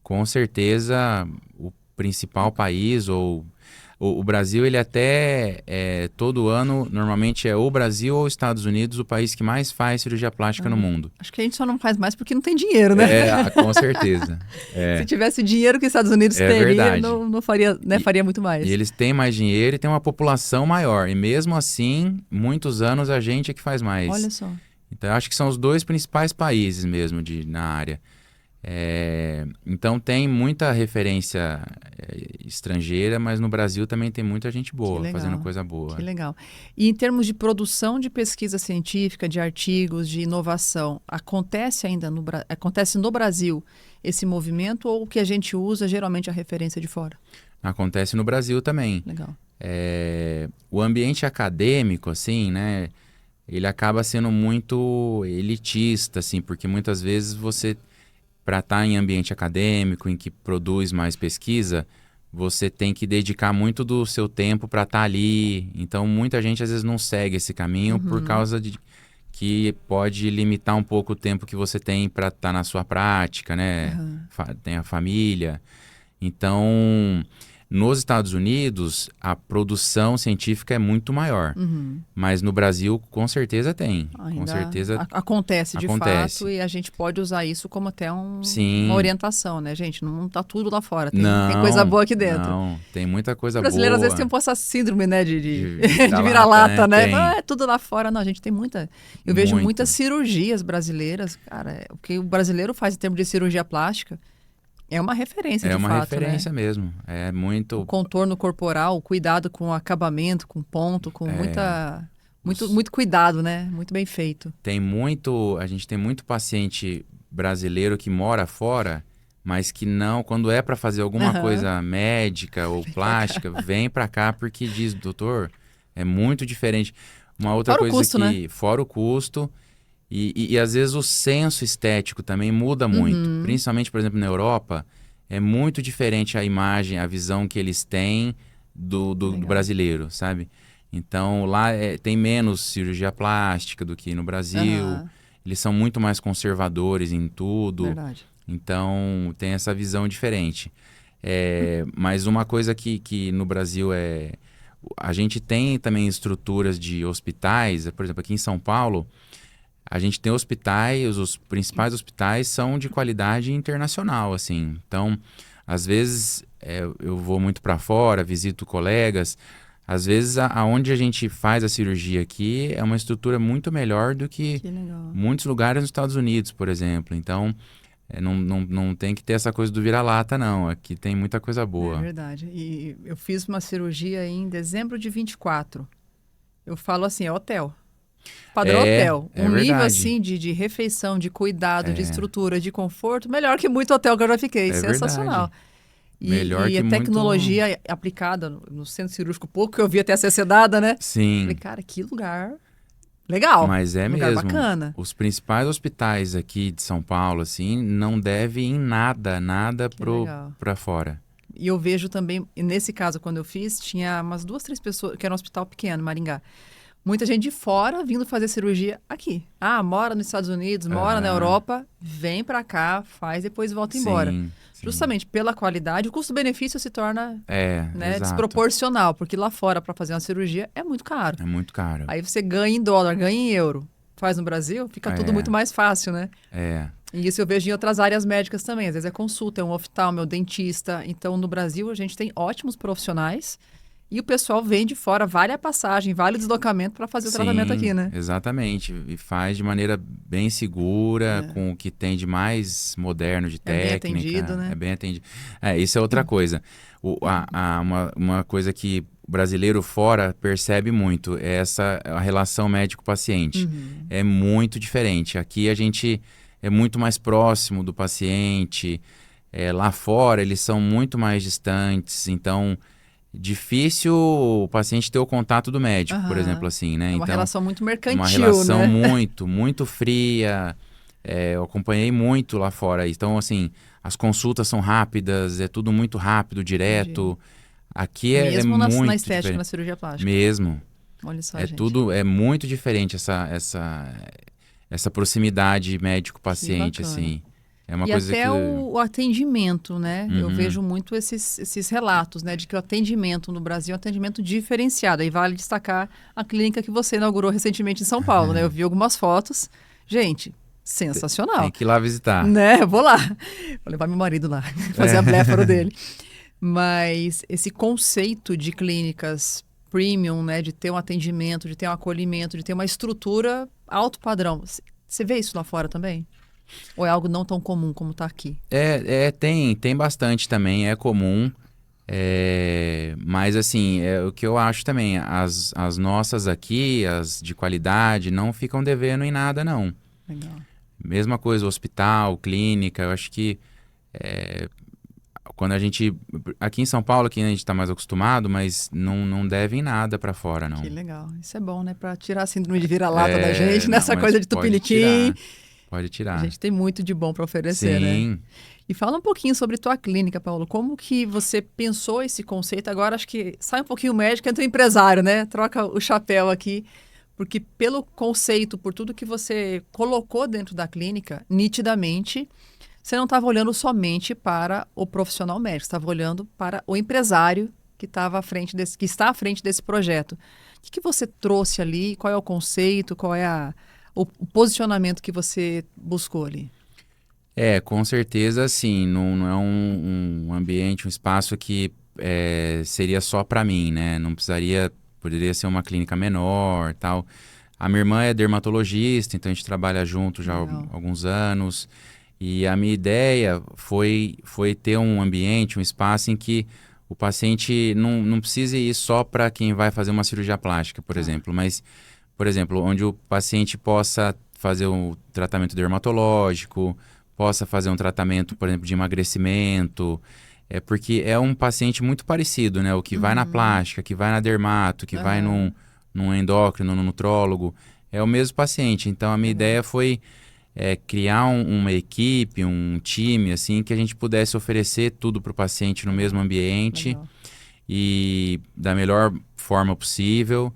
com certeza, o principal país ou... O Brasil, ele até, todo ano, normalmente é ou o Brasil ou os Estados Unidos o país que mais faz cirurgia plástica no mundo. Acho que a gente só não faz mais porque não tem dinheiro, né? Com certeza. Se tivesse dinheiro que os Estados Unidos teria, verdade. não faria, né? Faria muito mais. E eles têm mais dinheiro e têm uma população maior. E mesmo assim, muitos anos a gente é que faz mais. Olha só. Então, eu acho que são os 2 principais países mesmo na área. Então, tem muita referência estrangeira, mas no Brasil também tem muita gente boa, fazendo coisa boa. Que legal. E em termos de produção de pesquisa científica, de artigos, de inovação, acontece no Brasil esse movimento ou o que a gente usa geralmente é a referência de fora? Acontece no Brasil também. Legal. O ambiente acadêmico, assim, né? Ele acaba sendo muito elitista, assim, porque muitas vezes você, para estar em ambiente acadêmico, em que produz mais pesquisa, você tem que dedicar muito do seu tempo para estar ali. Então, muita gente às vezes não segue esse caminho por causa de que pode limitar um pouco o tempo que você tem para estar na sua prática, né? Tem a família. Então, nos Estados Unidos, a produção científica é muito maior. Mas no Brasil, com certeza tem. Com certeza acontece de fato e a gente pode usar isso como até uma orientação, né, gente? Não tá tudo lá fora. Tem coisa boa aqui dentro. Não, tem muita coisa boa. O brasileiro às vezes tem um pouco essa síndrome, né, de vira-lata, né? É tudo lá fora. Não, a gente tem muita... Eu vejo muitas cirurgias brasileiras. Cara, o que o brasileiro faz em termos de cirurgia plástica é uma referência, de fato, né? É uma referência mesmo. É muito... O contorno corporal, o cuidado com o acabamento, com ponto, com muito cuidado, né? Muito bem feito. A gente tem muito paciente brasileiro que mora fora, mas que não, quando é para fazer alguma coisa médica ou plástica, vem para cá porque diz, doutor, é muito diferente. Uma outra coisa custo, que, né? fora o custo... E às vezes o senso estético também muda muito. Principalmente, por exemplo, na Europa, é muito diferente a imagem, a visão que eles têm do brasileiro, sabe? Então, lá tem menos cirurgia plástica do que no Brasil. Eles são muito mais conservadores em tudo. Verdade. Então, tem essa visão diferente. Mas uma coisa que no Brasil a gente tem também estruturas de hospitais, por exemplo, aqui em São Paulo... A gente tem hospitais, os principais hospitais são de qualidade internacional, assim. Então, às vezes, eu vou muito para fora, visito colegas. Às vezes, aonde a gente faz a cirurgia aqui é uma estrutura muito melhor do que muitos lugares nos Estados Unidos, por exemplo. Então, não tem que ter essa coisa do vira-lata, não. Aqui tem muita coisa boa. É verdade. E eu fiz uma cirurgia em dezembro de 24. Eu falo assim, é hotel. Padrão hotel. Nível assim de refeição, de cuidado, de estrutura, de conforto, melhor que muito hotel que eu já fiquei. Sensacional. E a tecnologia aplicada no centro cirúrgico, pouco que eu vi até ser sedada, né? Sim. Falei, cara, que lugar legal. Mas lugar mesmo. Bacana. Os principais hospitais aqui de São Paulo, assim, não devem em nada para fora. E eu vejo também, nesse caso, quando eu fiz, tinha umas 2, 3 pessoas, que era um hospital pequeno, Maringá. Muita gente de fora vindo fazer cirurgia aqui. Mora nos Estados Unidos, mora na Europa, vem pra cá, faz, depois volta embora. Sim. Justamente pela qualidade, o custo-benefício se torna desproporcional, porque lá fora, para fazer uma cirurgia, é muito caro. É muito caro. Aí você ganha em dólar, ganha em euro. Faz no Brasil, fica tudo muito mais fácil, né? E isso eu vejo em outras áreas médicas também. Às vezes é consulta, é um oftalmo, é um dentista. Então, no Brasil, a gente tem ótimos profissionais. E o pessoal vem de fora, vale a passagem, vale o deslocamento para fazer o tratamento aqui, né? Exatamente. E faz de maneira bem segura, com o que tem de mais moderno, de técnica. É bem atendido, né? É bem atendido. Isso é outra coisa. Uma coisa que o brasileiro fora percebe muito é a relação médico-paciente. É muito diferente. Aqui a gente é muito mais próximo do paciente. Lá fora eles são muito mais distantes, então... Difícil o paciente ter o contato do médico, por exemplo, assim, né? É uma relação muito mercantil, uma relação né? muito fria. Eu acompanhei muito lá fora. Então, assim, as consultas são rápidas, é tudo muito rápido, direto. Entendi. Aqui mesmo muito na estética, diferente. na cirurgia plástica. Mesmo. Olha só, gente. É muito diferente essa proximidade médico-paciente, assim. É uma E coisa até que... o atendimento, né? Eu Uhum. vejo muito esses relatos, né? De que o atendimento no Brasil é um atendimento diferenciado. Aí vale destacar a clínica que você inaugurou recentemente em São Paulo, né? Eu vi algumas fotos. Gente, sensacional. Tem que ir lá visitar. Né? Eu vou lá. Vou levar meu marido lá, fazer a bléfaro dele. Mas esse conceito de clínicas premium, né? De ter um atendimento, de ter um acolhimento, de ter uma estrutura alto padrão. Você vê isso lá fora também? Ou é algo não tão comum como está aqui? Tem bastante também, é comum. Mas assim, o que eu acho também, as nossas aqui, as de qualidade, não ficam devendo em nada, não. Legal. Mesma coisa, hospital, clínica, eu acho que quando a gente... Aqui em São Paulo, aqui a gente está mais acostumado, mas não deve em nada para fora, não. Que legal. Isso é bom, né? Para tirar a síndrome de vira-lata da gente, Não, nessa mas coisa de pode tupiniquim. tirar, pode A tirar. gente tem muito de bom para oferecer, né? Sim. E fala um pouquinho sobre tua clínica, Paulo. Como que você pensou esse conceito? Agora acho que sai um pouquinho o médico, entra o empresário, né? Troca o chapéu aqui. Porque pelo conceito, por tudo que você colocou dentro da clínica, nitidamente, você não estava olhando somente para o profissional médico, você estava olhando para o empresário que estava à frente que está à frente desse projeto. O que você trouxe ali? Qual é o conceito? Qual é o posicionamento que você buscou ali? Com certeza, sim. Não é um ambiente, um espaço que seria só para mim, né? Não precisaria, poderia ser uma clínica menor, tal. A minha irmã é dermatologista, então a gente trabalha junto já há Legal. alguns anos. E a minha ideia foi ter um ambiente, um espaço em que o paciente não precise ir só para quem vai fazer uma cirurgia plástica, por exemplo, mas, por exemplo, onde o paciente possa fazer um tratamento dermatológico, possa fazer um tratamento, por exemplo, de emagrecimento, porque é um paciente muito parecido, né? O que vai na plástica, que vai na dermato, que vai num endócrino, num nutrólogo, é o mesmo paciente. Então, a minha ideia foi criar uma equipe, um time, assim, que a gente pudesse oferecer tudo para o paciente no mesmo ambiente. Legal. E da melhor forma possível.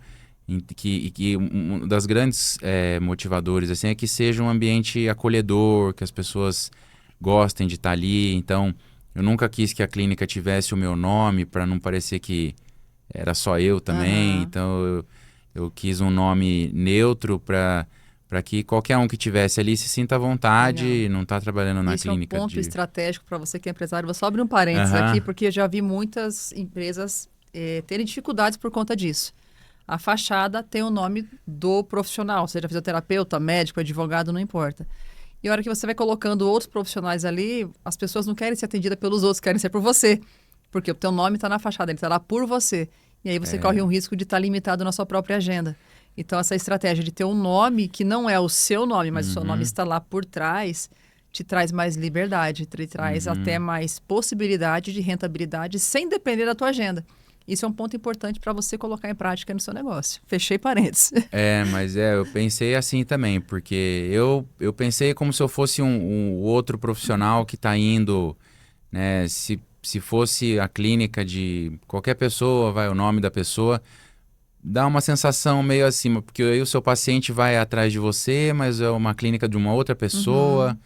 Que uma das grandes motivadores assim, é que seja um ambiente acolhedor, que as pessoas gostem de estar ali. Então, eu nunca quis que a clínica tivesse o meu nome para não parecer que era só eu também. Então, eu quis um nome neutro para que qualquer um que tivesse ali se sinta à vontade e não está trabalhando na Esse clínica. é um ponto estratégico para você que é empresário. Vou só abrir um parênteses aqui, porque eu já vi muitas empresas terem dificuldades por conta disso. A fachada tem o nome do profissional, seja fisioterapeuta, médico, advogado, não importa. E a hora que você vai colocando outros profissionais ali, as pessoas não querem ser atendidas pelos outros, querem ser por você. Porque o teu nome está na fachada, ele está lá por você. E aí você corre um risco de estar limitado na sua própria agenda. Então, essa estratégia de ter um nome que não é o seu nome, mas o seu nome está lá por trás, te traz mais liberdade, te traz até mais possibilidade de rentabilidade sem depender da tua agenda. Isso é um ponto importante para você colocar em prática no seu negócio. Fechei parênteses. Mas eu pensei assim também, porque eu pensei como se eu fosse um outro profissional que está indo, né? Se fosse a clínica de qualquer pessoa, vai o nome da pessoa, dá uma sensação meio assim, porque aí o seu paciente vai atrás de você, mas é uma clínica de uma outra pessoa.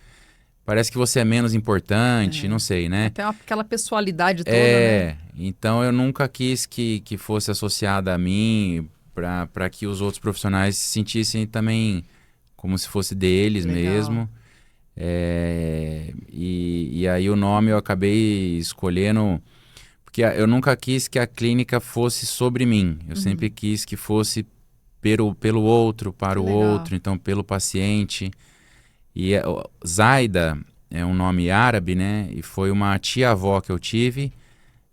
Parece que você é menos importante, não sei, né? Até aquela pessoalidade toda, né? Então eu nunca quis que fosse associada a mim para que os outros profissionais se sentissem também como se fosse deles mesmo. E aí o nome eu acabei escolhendo porque eu nunca quis que a clínica fosse sobre mim. Eu sempre quis que fosse pelo outro, para o outro, então pelo paciente. E Zaida é um nome árabe, né? E foi uma tia-avó que eu tive.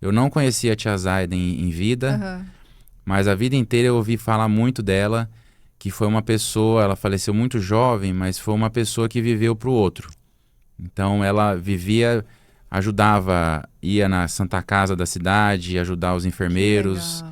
Eu não conhecia a tia Zaida em vida, mas a vida inteira eu ouvi falar muito dela, que foi uma pessoa, ela faleceu muito jovem, mas foi uma pessoa que viveu para o outro. Então ela vivia, ajudava, ia na Santa Casa da cidade, ajudar os enfermeiros,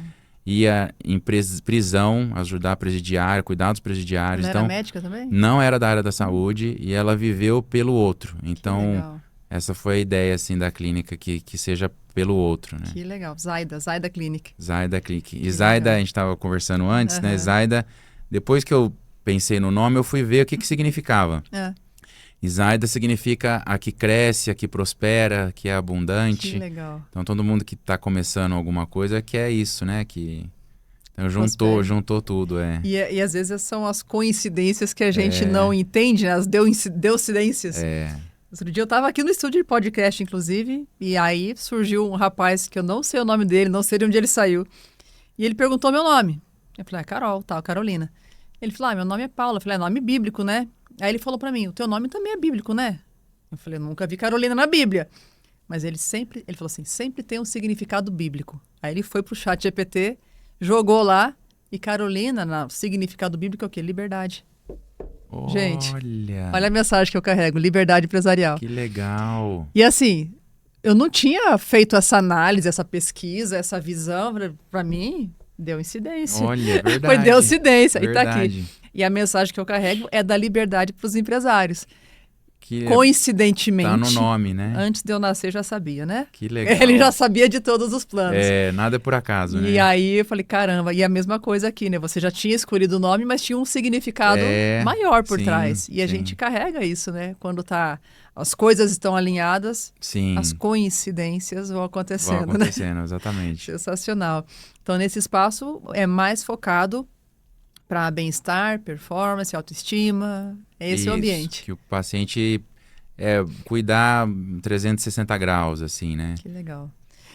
ia em prisão, ajudar presidiário, cuidar dos presidiários. Ela então, era médica também? Não era da área da saúde e ela viveu pelo outro. Então, essa foi a ideia assim da clínica, que seja pelo outro, né? Que legal. Zaida Clinic. Zaida Clinic. E Zaida, a gente estava conversando antes, né? Zaida, depois que eu pensei no nome, eu fui ver o que significava. E Zaida significa a que cresce, a que prospera, a que é abundante. Que legal. Então todo mundo que está começando alguma coisa quer isso, né? Então juntou tudo, é. E às vezes são as coincidências que a gente não entende, né? As deucidências. Outro dia eu estava aqui no estúdio de podcast, inclusive, e aí surgiu um rapaz que eu não sei o nome dele, não sei de onde ele saiu. E ele perguntou meu nome. Eu falei, Carol, tal, Carolina. Ele falou, meu nome é Paula. Eu falei, é nome bíblico, né? Aí ele falou para mim, o teu nome também é bíblico, né? Eu falei, eu nunca vi Carolina na Bíblia. Mas ele falou assim, sempre tem um significado bíblico. Aí ele foi pro chat GPT, jogou lá, e Carolina, no significado bíblico é o quê? Liberdade. Gente, olha a mensagem que eu carrego, liberdade empresarial. Que legal. E assim, eu não tinha feito essa análise, essa pesquisa, essa visão, para mim, deu incidência. Olha, é verdade. Foi deucidência, e tá Verdade. aqui. E a mensagem que eu carrego é da liberdade para os empresários. Que Coincidentemente, tá no nome, né? antes de eu nascer já sabia, né? Que legal. Ele já sabia de todos os planos. Nada é por acaso, né? E aí eu falei, caramba, e a mesma coisa aqui, né? Você já tinha escolhido o nome, mas tinha um significado maior por trás. E a gente carrega isso, né? Quando as coisas estão alinhadas, as coincidências vão acontecendo, né? Exatamente. Sensacional. Então, nesse espaço é mais focado para bem-estar, performance, autoestima. Esse é o ambiente. Que o paciente cuidar 360 graus, assim, né? Que legal.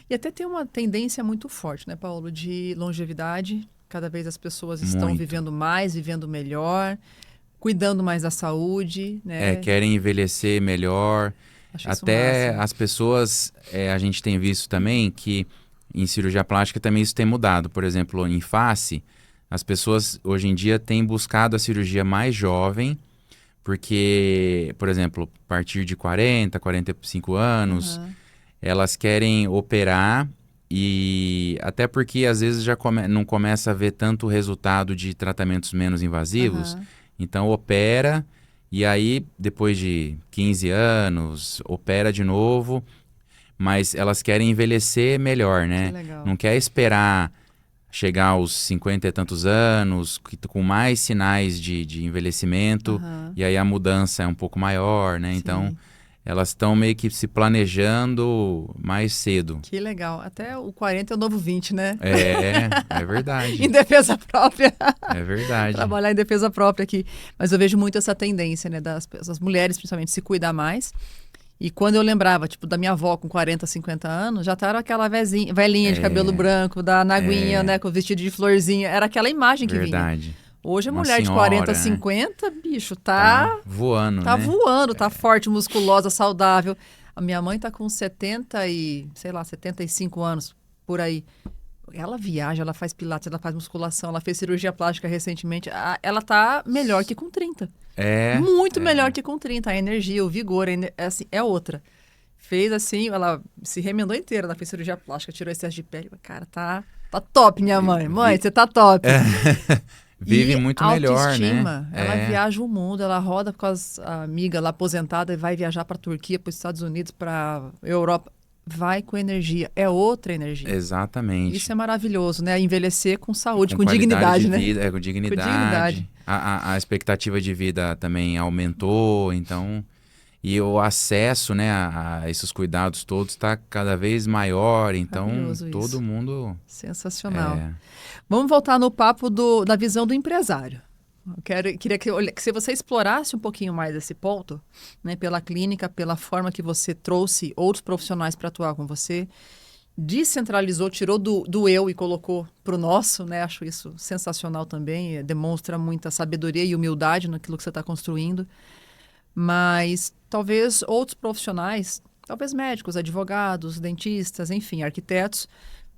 E até tem uma tendência muito forte, né, Paulo, de longevidade. Cada vez as pessoas estão vivendo mais, vivendo melhor, cuidando mais da saúde, né? Querem envelhecer melhor. Até as pessoas, a gente tem visto também que em cirurgia plástica também isso tem mudado. Por exemplo, em face, as pessoas hoje em dia têm buscado a cirurgia mais jovem, porque, por exemplo, a partir de 40, 45 anos, elas querem operar e até porque às vezes já não começa a ver tanto resultado de tratamentos menos invasivos, então opera e aí depois de 15 anos, opera de novo, mas elas querem envelhecer melhor, né? Não quer esperar chegar aos 50 e tantos anos, com mais sinais de envelhecimento, e aí a mudança é um pouco maior, né? Sim. Então, elas estão meio que se planejando mais cedo. Que legal. Até o 40 é o novo 20, né? É verdade. Em defesa própria. É verdade. Trabalhar em defesa própria aqui. Mas eu vejo muito essa tendência, né? Das mulheres, principalmente, se cuidar mais. E quando eu lembrava, tipo, da minha avó com 40, 50 anos, já era aquela velhinha de cabelo branco, da Naguinha, né, com o vestido de florzinha. Era aquela imagem que vinha. Hoje a mulher de 40, 50, bicho, tá voando, tá né? voando, tá forte, musculosa, saudável. A minha mãe tá com 75 anos, por aí. Ela viaja, ela faz pilates, ela faz musculação, ela fez cirurgia plástica recentemente. Ela tá melhor que com 30. Muito melhor que com 30. A energia, o vigor, assim, é outra. Fez assim, ela se remendou inteira. Ela fez cirurgia plástica, tirou excesso de pele. Cara, tá top, minha mãe. Mãe, você tá top. Vive muito melhor, né? Ela É. viaja o mundo, ela roda com as amigas lá aposentada e vai viajar para Turquia, para os Estados Unidos, para Europa. Vai com energia, é outra energia. Exatamente. Isso é maravilhoso, né? Envelhecer com saúde, com qualidade dignidade, de né? vida, com dignidade. A expectativa de vida também aumentou, então... E o acesso, né, a esses cuidados todos está cada vez maior, então Maravilhoso todo isso. mundo... Sensacional. Vamos voltar no papo da visão do empresário. Queria que se você explorasse um pouquinho mais esse ponto, né, pela clínica, pela forma que você trouxe outros profissionais para atuar com você, descentralizou, tirou do eu e colocou para o nosso, né? Acho isso sensacional também, demonstra muita sabedoria e humildade naquilo que você está construindo. Mas talvez outros profissionais, talvez médicos, advogados, dentistas, enfim, arquitetos,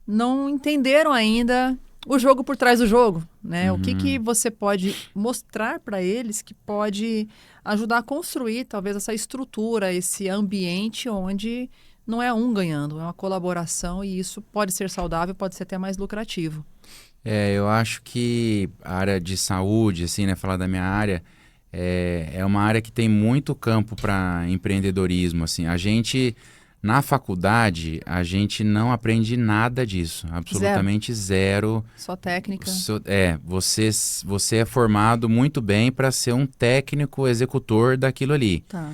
não entenderam ainda o jogo por trás do jogo, né? O que você pode mostrar para eles que pode ajudar a construir talvez essa estrutura, esse ambiente onde não é um ganhando, é uma colaboração e isso pode ser saudável, pode ser até mais lucrativo. Eu acho que a área de saúde, assim, né, falar da minha área, é uma área que tem muito campo para empreendedorismo, assim. A gente Na faculdade, a gente não aprende nada disso, absolutamente zero. Só técnica. Você é formado muito bem para ser um técnico executor daquilo ali. Tá.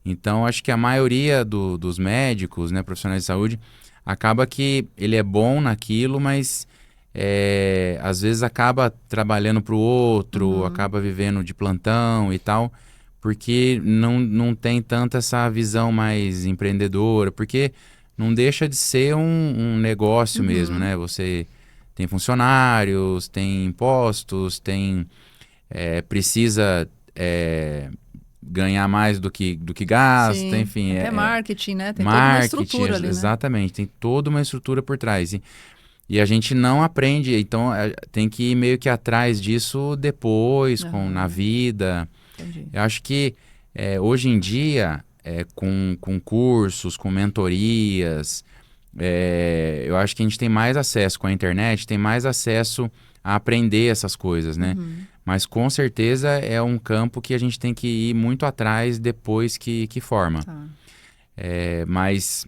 Então, acho que a maioria dos médicos, né, profissionais de saúde, acaba que ele é bom naquilo, mas às vezes acaba trabalhando para o outro, acaba vivendo de plantão e tal, porque não tem tanta essa visão mais empreendedora, porque não deixa de ser um negócio mesmo, né? Você tem funcionários, tem impostos, precisa ganhar mais do que gasta, Sim, enfim. até marketing, né? Tem toda uma Marketing, estrutura ali, né? exatamente, tem toda uma estrutura por trás. E a gente não aprende, então tem que ir meio que atrás disso depois, na vida. Entendi. Eu acho que hoje em dia, com cursos, com mentorias, eu acho que a gente tem mais acesso com a internet, tem mais acesso a aprender essas coisas, né? Mas com certeza é um campo que a gente tem que ir muito atrás depois que forma. Tá. Mas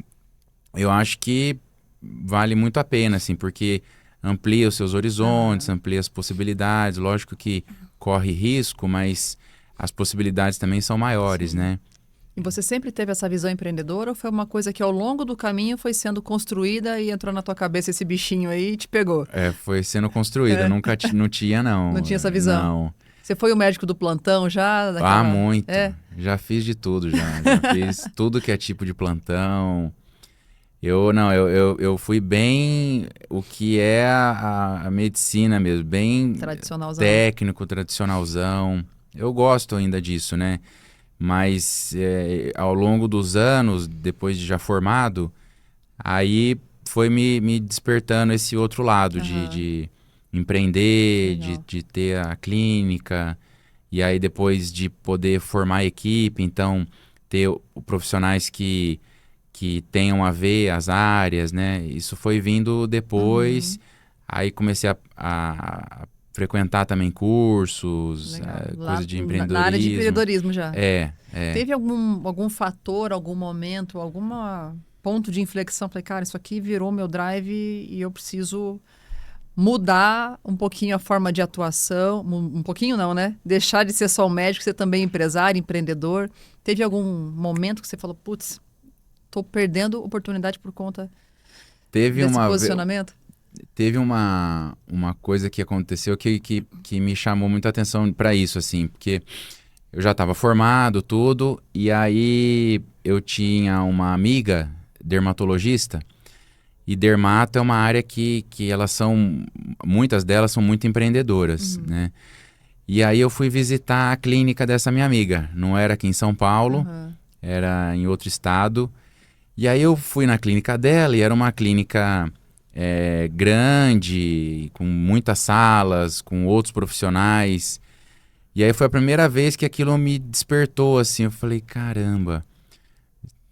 eu acho que vale muito a pena, assim, porque amplia os seus horizontes, amplia as possibilidades. Lógico que corre risco, mas as possibilidades também são maiores, né? E você sempre teve essa visão empreendedora ou foi uma coisa que ao longo do caminho foi sendo construída e entrou na tua cabeça esse bichinho aí e te pegou? Foi sendo construída, nunca não tinha, não. Não tinha essa visão? Não. Você foi o médico do plantão já? Daquela... Muito. Já fiz de tudo, já fiz tudo que é tipo de plantão. Eu fui bem o que é a medicina mesmo, bem Tradicionalzão. técnico, tradicionalzão. Eu gosto ainda disso, né? Mas ao longo dos anos, depois de já formado, aí foi me despertando esse outro lado de empreender, de ter a clínica, e aí depois de poder formar equipe, então ter profissionais que tenham a ver as áreas, né? Isso foi vindo depois, aí comecei a frequentar também cursos, coisa de empreendedorismo. Na área de empreendedorismo já. Teve algum fator, algum momento, algum ponto de inflexão? Falei, cara, isso aqui virou meu drive e eu preciso mudar um pouquinho a forma de atuação. Um pouquinho não, né? Deixar de ser só o médico, ser também empresário, empreendedor. Teve algum momento que você falou, putz, tô perdendo oportunidade por conta desse posicionamento? Teve uma coisa que aconteceu que me chamou muita atenção para isso, assim, porque eu já estava formado, tudo, e aí eu tinha uma amiga dermatologista, e dermato é uma área que muitas delas são muito empreendedoras, né? E aí eu fui visitar a clínica dessa minha amiga, não era aqui em São Paulo, era em outro estado, e aí eu fui na clínica dela, e era uma clínica grande, com muitas salas, com outros profissionais. E aí foi a primeira vez que aquilo me despertou, assim. Eu falei, caramba,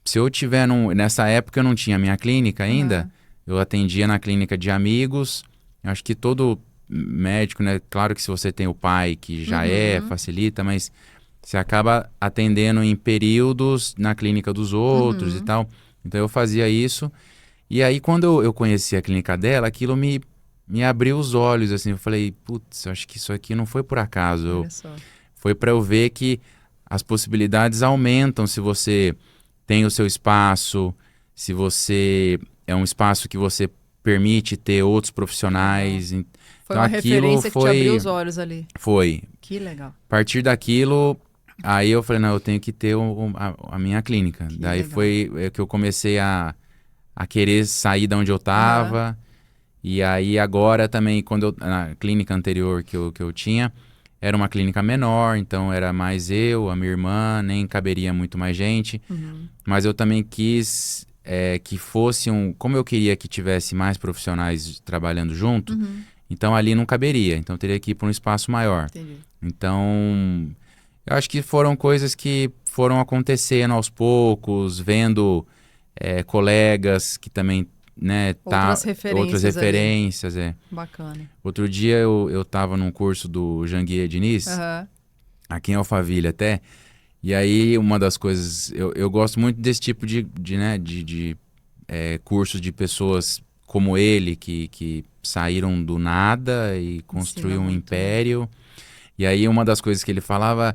se eu tiver nessa época eu não tinha minha clínica ainda, eu atendia na clínica de amigos. Eu acho que todo médico, né? Claro que se você tem o pai que já facilita, mas você acaba atendendo em períodos na clínica dos outros e tal. Então eu fazia isso. E aí, quando eu conheci a clínica dela, aquilo me abriu os olhos, assim. Eu falei, putz, acho que isso aqui não foi por acaso. Foi para eu ver que as possibilidades aumentam se você tem o seu espaço, se você é um espaço que você permite ter outros profissionais. Foi então, uma aquilo referência que te abriu os olhos ali. Foi. Que legal. A partir daquilo, aí eu falei, não, eu tenho que ter a minha clínica. Daí legal. foi que eu comecei a querer sair de onde eu estava. E aí agora também, na clínica anterior que eu tinha, era uma clínica menor, então era mais eu, a minha irmã, nem caberia muito mais gente. Mas eu também quis que fosse como eu queria que tivesse mais profissionais trabalhando junto, então ali não caberia, então teria que ir para um espaço maior. Entendi. Então, eu acho que foram coisas que foram acontecendo aos poucos, vendo colegas que também, né, outras referências. Bacana. Outro dia eu estava num curso do Janguier Diniz, aqui em Alphaville até, E aí, uma das coisas... Eu gosto muito desse tipo cursos de pessoas como ele, que saíram do nada e construíram um muito, império. E aí, uma das coisas que ele falava...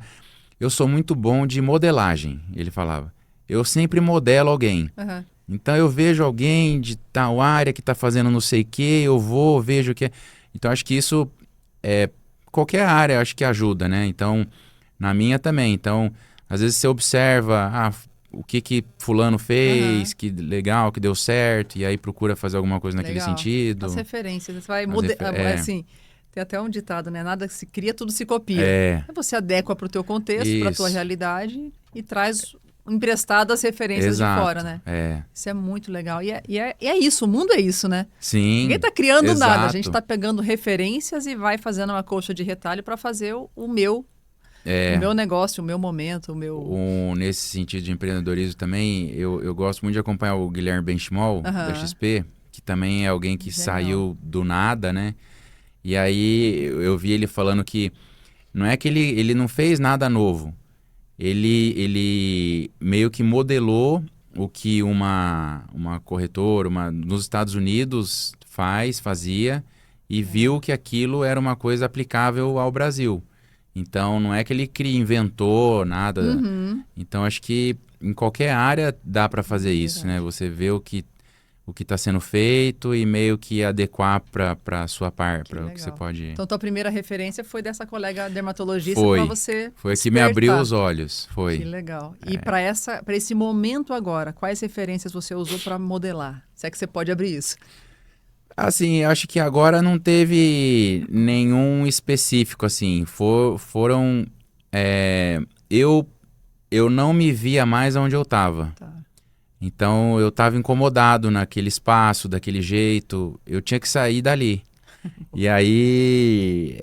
Eu sou muito bom de modelagem, ele falava. Eu sempre modelo alguém. Aham. Então, eu vejo alguém de tal área que está fazendo não sei o quê, eu vou, vejo o que... Então, acho que isso... qualquer área, acho que ajuda, né? Então, na minha também. Então, às vezes você observa... o que fulano fez, que legal, que deu certo, e aí procura fazer alguma coisa naquele Legal. sentido. As referências, você vai mudar, assim, tem até um ditado, né? Nada que se cria, tudo se copia. Aí você adequa para o teu contexto, para a tua realidade e traz emprestado as referências de fora, né? Isso é muito legal. E é isso, o mundo é isso, né? Sim. Ninguém está criando nada, a gente está pegando referências e vai fazendo uma colcha de retalho para fazer o meu negócio, o meu momento, o meu... Nesse sentido de empreendedorismo também, eu gosto muito de acompanhar o Guilherme Benchimol, da XP, que também é alguém que saiu do nada, né? E aí eu vi ele falando que não é que ele não fez nada novo. Ele meio que modelou o que uma corretora nos Estados Unidos fazia e viu que aquilo era uma coisa aplicável ao Brasil. Então, não é que ele inventou nada. Então, acho que em qualquer área dá para fazer isso, né? Você vê o que está sendo feito e meio que adequar para a sua parte, para o que você pode... Então, tua primeira referência foi dessa colega dermatologista para você Foi que me abriu os olhos, foi. Que legal. E para esse momento agora, quais referências você usou para modelar? Se é que você pode abrir isso. Assim, eu acho que agora não teve nenhum específico, assim. Foram... eu não me via mais onde eu estava. Tá. Então, eu estava incomodado naquele espaço, daquele jeito. Eu tinha que sair dali. E aí,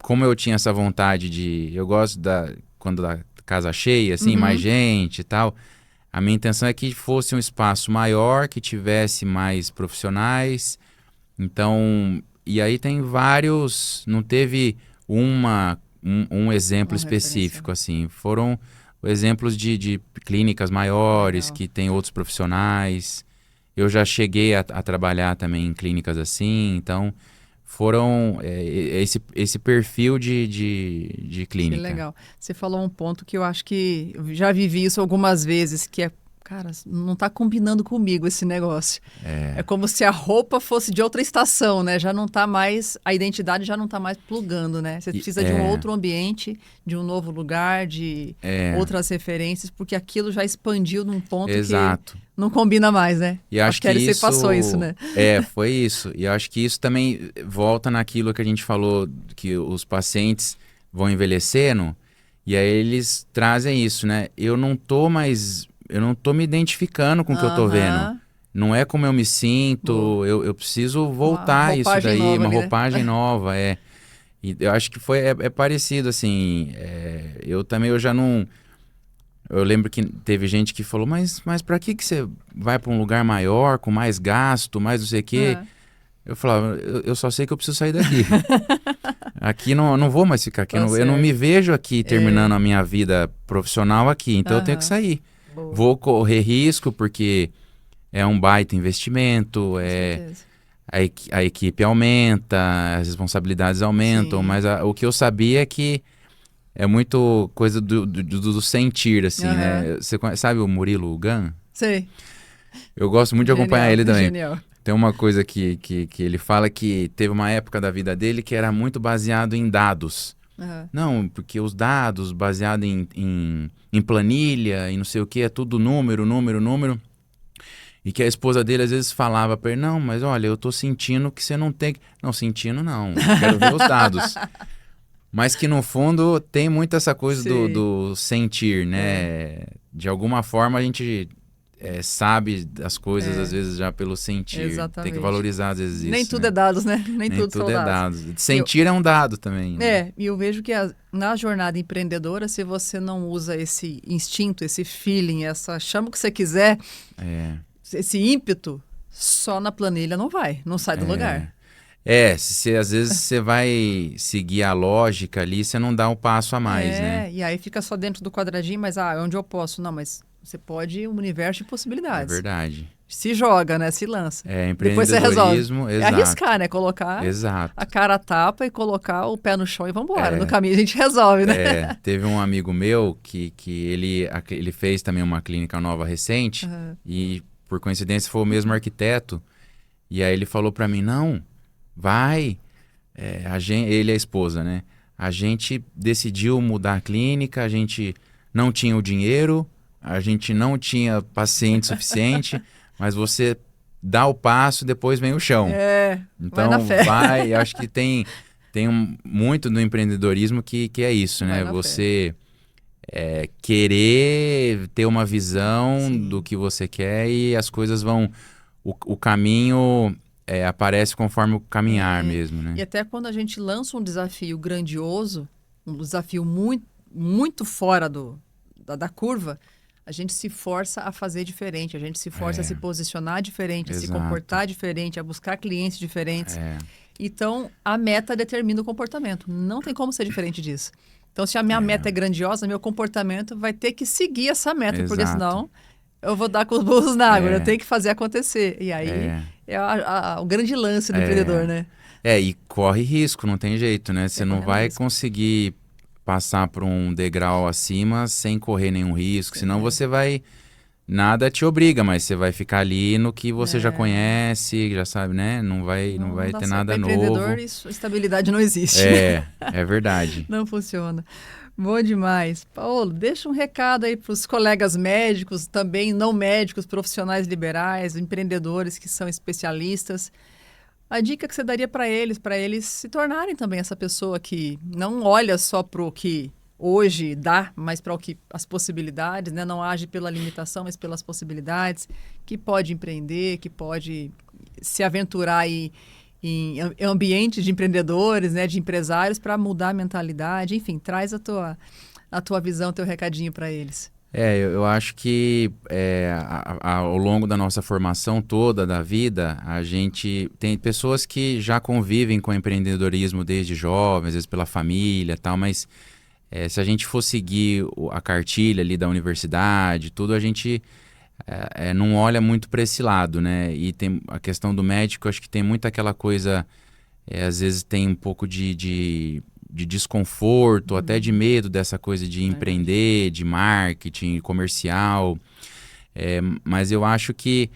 como eu tinha essa vontade de... Eu gosto quando a casa cheia, assim, mais gente e tal... A minha intenção é que fosse um espaço maior, que tivesse mais profissionais. Então, e aí tem vários... Não teve um exemplo específico, assim. Foram exemplos de clínicas maiores, que tem outros profissionais. Eu já cheguei a trabalhar também em clínicas assim, então... Foram esse perfil de clínica. Que legal. Você falou um ponto que eu acho que eu já vivi isso algumas vezes, que é, cara, não está combinando comigo esse negócio. É como se a roupa fosse de outra estação, né? Já não está mais, a identidade já não está mais plugando, né? Você precisa de um outro ambiente, de um novo lugar, de outras referências, porque aquilo já expandiu num ponto que não combina mais, né? E acho que você passou isso, né? Foi isso. E acho que isso também volta naquilo que a gente falou, que os pacientes vão envelhecendo, e aí eles trazem isso, né? Eu não tô me identificando com o que eu tô vendo. Não é como eu me sinto, eu preciso voltar isso daí, uma roupagem nova, E eu acho que é parecido, assim, eu já não... Eu lembro que teve gente que falou, mas para que você vai para um lugar maior, com mais gasto, mais não sei o quê? Eu falava, eu só sei que eu preciso sair daqui. Aqui não vou mais ficar aqui. Eu não me vejo aqui terminando a minha vida profissional aqui, então eu tenho que sair. Boa. Vou correr risco porque é um baita investimento, a equipe aumenta, as responsabilidades aumentam, mas o que eu sabia é que é muito coisa do sentir, assim, né? Você sabe o Murilo Gun? Sei. Eu gosto muito de acompanhar ele também. Genial. Tem uma coisa que ele fala que teve uma época da vida dele que era muito baseado em dados. Não, porque os dados baseados em planilha e não sei o que, é tudo número. E que a esposa dele às vezes falava para ele, não, mas olha, eu tô sentindo que você não tem... Não, sentindo não, quero ver os dados. Mas que no fundo tem muito essa coisa do sentir, né? De alguma forma a gente sabe as coisas às vezes já pelo sentir. Exatamente. Tem que valorizar às vezes isso. Nem tudo é dados, né? Nem tudo são dados. Sentir é um dado também. Né? E eu vejo que na jornada empreendedora, se você não usa esse instinto, esse feeling, chama o que você quiser, esse ímpeto, só na planilha não sai do lugar. Às vezes você vai seguir a lógica ali, você não dá um passo a mais, né? E aí fica só dentro do quadradinho, mas onde eu posso? Não, mas você pode um universo de É possibilidades. verdade. Se joga, né? Se lança. Depois você resolve. Empreendedorismo, É exato. arriscar, né? Colocar Exato. a cara a tapa e colocar o pé no chão e vambora. No caminho a gente resolve, né? Teve um amigo meu que ele fez também uma clínica nova recente e, por coincidência, foi o mesmo arquiteto. E aí ele falou pra mim, não, vai. Ele e a esposa, né? A gente decidiu mudar a clínica, a gente não tinha o dinheiro, a gente não tinha paciente suficiente, mas você dá o passo, depois vem o chão. Vai na fé. Vai, acho que tem muito no empreendedorismo que é isso, né? Você querer ter uma visão do que você quer e as coisas vão... O caminho aparece conforme o caminhar mesmo, né? E até quando a gente lança um desafio grandioso, um desafio muito, muito fora da curva, a gente se força a fazer diferente, a gente se força a se posicionar diferente, a se comportar diferente, a buscar clientes diferentes. Então, a meta determina o comportamento. Não tem como ser diferente disso. Então, se a minha meta é grandiosa, meu comportamento vai ter que seguir essa meta, porque senão eu vou dar com os burros na água, eu tenho que fazer acontecer. E aí o grande lance do empreendedor, né? E corre risco, não tem jeito, né? Você não vai conseguir passar por um degrau acima sem correr nenhum risco, senão você vai... Nada te obriga, mas você vai ficar ali no que você já conhece, já sabe, né? Não vai ter nada novo. Empreendedor, estabilidade não existe. É verdade. Não funciona. Bom demais. Paulo, deixa um recado aí para os colegas médicos, também não médicos, profissionais liberais, empreendedores que são especialistas. A dica que você daria para eles se tornarem também essa pessoa que não olha só para o que hoje dá, mas para as possibilidades, né? Não age pela limitação, mas pelas possibilidades, que pode empreender, que pode se aventurar em ambientes de empreendedores, né? De empresários, para mudar a mentalidade. Enfim, traz a tua visão, teu recadinho para eles. Eu acho que ao longo da nossa formação toda da vida, a gente tem pessoas que já convivem com empreendedorismo desde jovens, às vezes pela família e tal, mas se a gente for seguir a cartilha ali da universidade, tudo, a gente não olha muito para esse lado, né? E tem a questão do médico, acho que tem muito aquela coisa, às vezes tem um pouco de desconforto, até de medo dessa coisa de empreender, de marketing, comercial. Mas eu acho que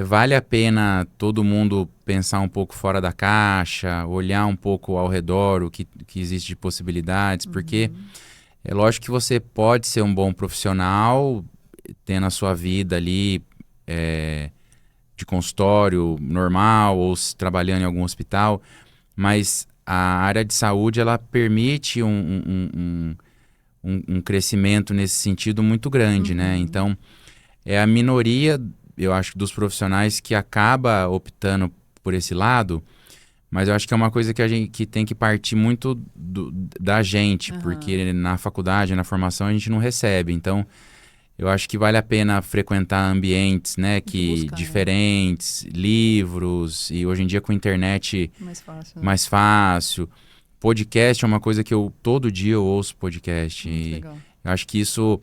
vale a pena todo mundo pensar um pouco fora da caixa, olhar um pouco ao redor o que existe de possibilidades, porque é lógico que você pode ser um bom profissional, tendo a sua vida ali de consultório normal ou trabalhando em algum hospital, mas a área de saúde, ela permite um crescimento nesse sentido muito grande, né? Então, é a minoria, eu acho, dos profissionais que acaba optando por esse lado, mas eu acho que é uma coisa que a gente que tem que partir muito da gente, porque na faculdade, na formação, a gente não recebe. Então, eu acho que vale a pena frequentar ambientes, né, diferentes, livros, e hoje em dia com internet mais fácil. Podcast é uma coisa que todo dia eu ouço podcast. Legal. Eu acho que isso,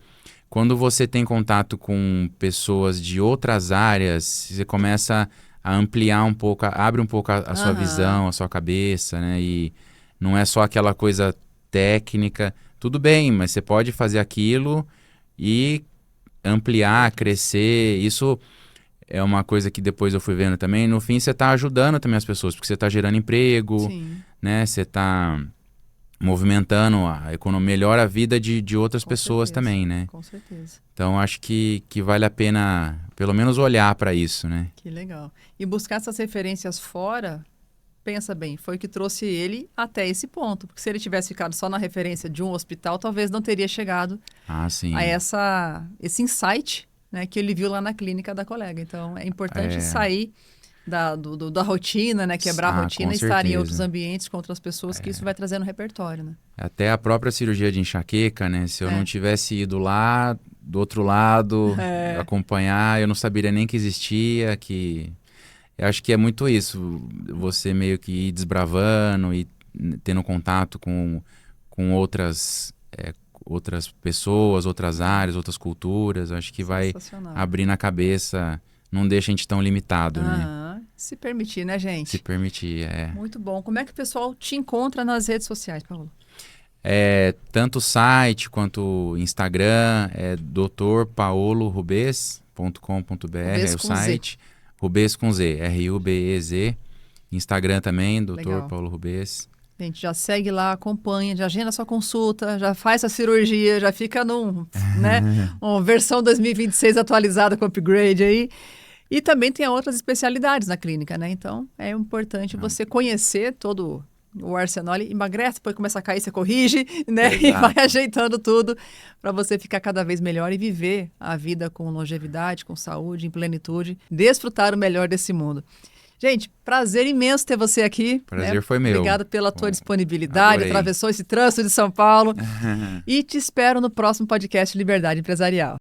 quando você tem contato com pessoas de outras áreas, você começa a ampliar um pouco, abre um pouco a sua visão, a sua cabeça, né, e não é só aquela coisa técnica. Tudo bem, mas você pode fazer aquilo e ampliar, crescer. Isso é uma coisa que depois eu fui vendo também. No fim, você está ajudando também as pessoas, porque você está gerando emprego, né? Você está movimentando a economia, melhora a vida de outras pessoas também, né? Com certeza. Então, acho que vale a pena, pelo menos, olhar para isso, né? Que legal. E buscar essas referências fora... Pensa bem, foi o que trouxe ele até esse ponto. Porque se ele tivesse ficado só na referência de um hospital, talvez não teria chegado a esse insight, né, que ele viu lá na clínica da colega. Então, é importante sair da rotina, né, quebrar a rotina e estar em outros ambientes com outras pessoas, que isso vai trazer no repertório. Né? Até a própria cirurgia de enxaqueca, né? Se eu não tivesse ido lá, do outro lado, acompanhar, eu não saberia nem que existia, que... Eu acho que é muito isso, você meio que ir desbravando e tendo contato com outras pessoas, outras áreas, outras culturas. Eu acho que vai Sensacional. abrir na cabeça, não deixa a gente tão limitado, né? Aham. Se permitir, né, gente? Se permitir, Muito bom. Como é que o pessoal te encontra nas redes sociais, Paulo? Tanto o site quanto o Instagram, é drpaolorubez.com.br, Rubez é o com site. Rubez com Z, R-U-B-E-Z. Instagram também, Dr. Legal. Paulo Rubez. Gente, já segue lá, acompanha, já agenda sua consulta, já faz a cirurgia, já fica uma versão 2026 atualizada com upgrade aí. E também tem outras especialidades na clínica, né? Então, é importante você conhecer todo o arsenal. Emagrece, depois começa a cair, você corrige, né? Exato. E vai ajeitando tudo para você ficar cada vez melhor e viver a vida com longevidade, com saúde, em plenitude, desfrutar o melhor desse mundo. Gente, prazer imenso ter você aqui. Prazer foi meu. Obrigado pela tua disponibilidade, Adorei. atravessou esse trânsito de São Paulo. E te espero no próximo podcast Liberdade Empresarial.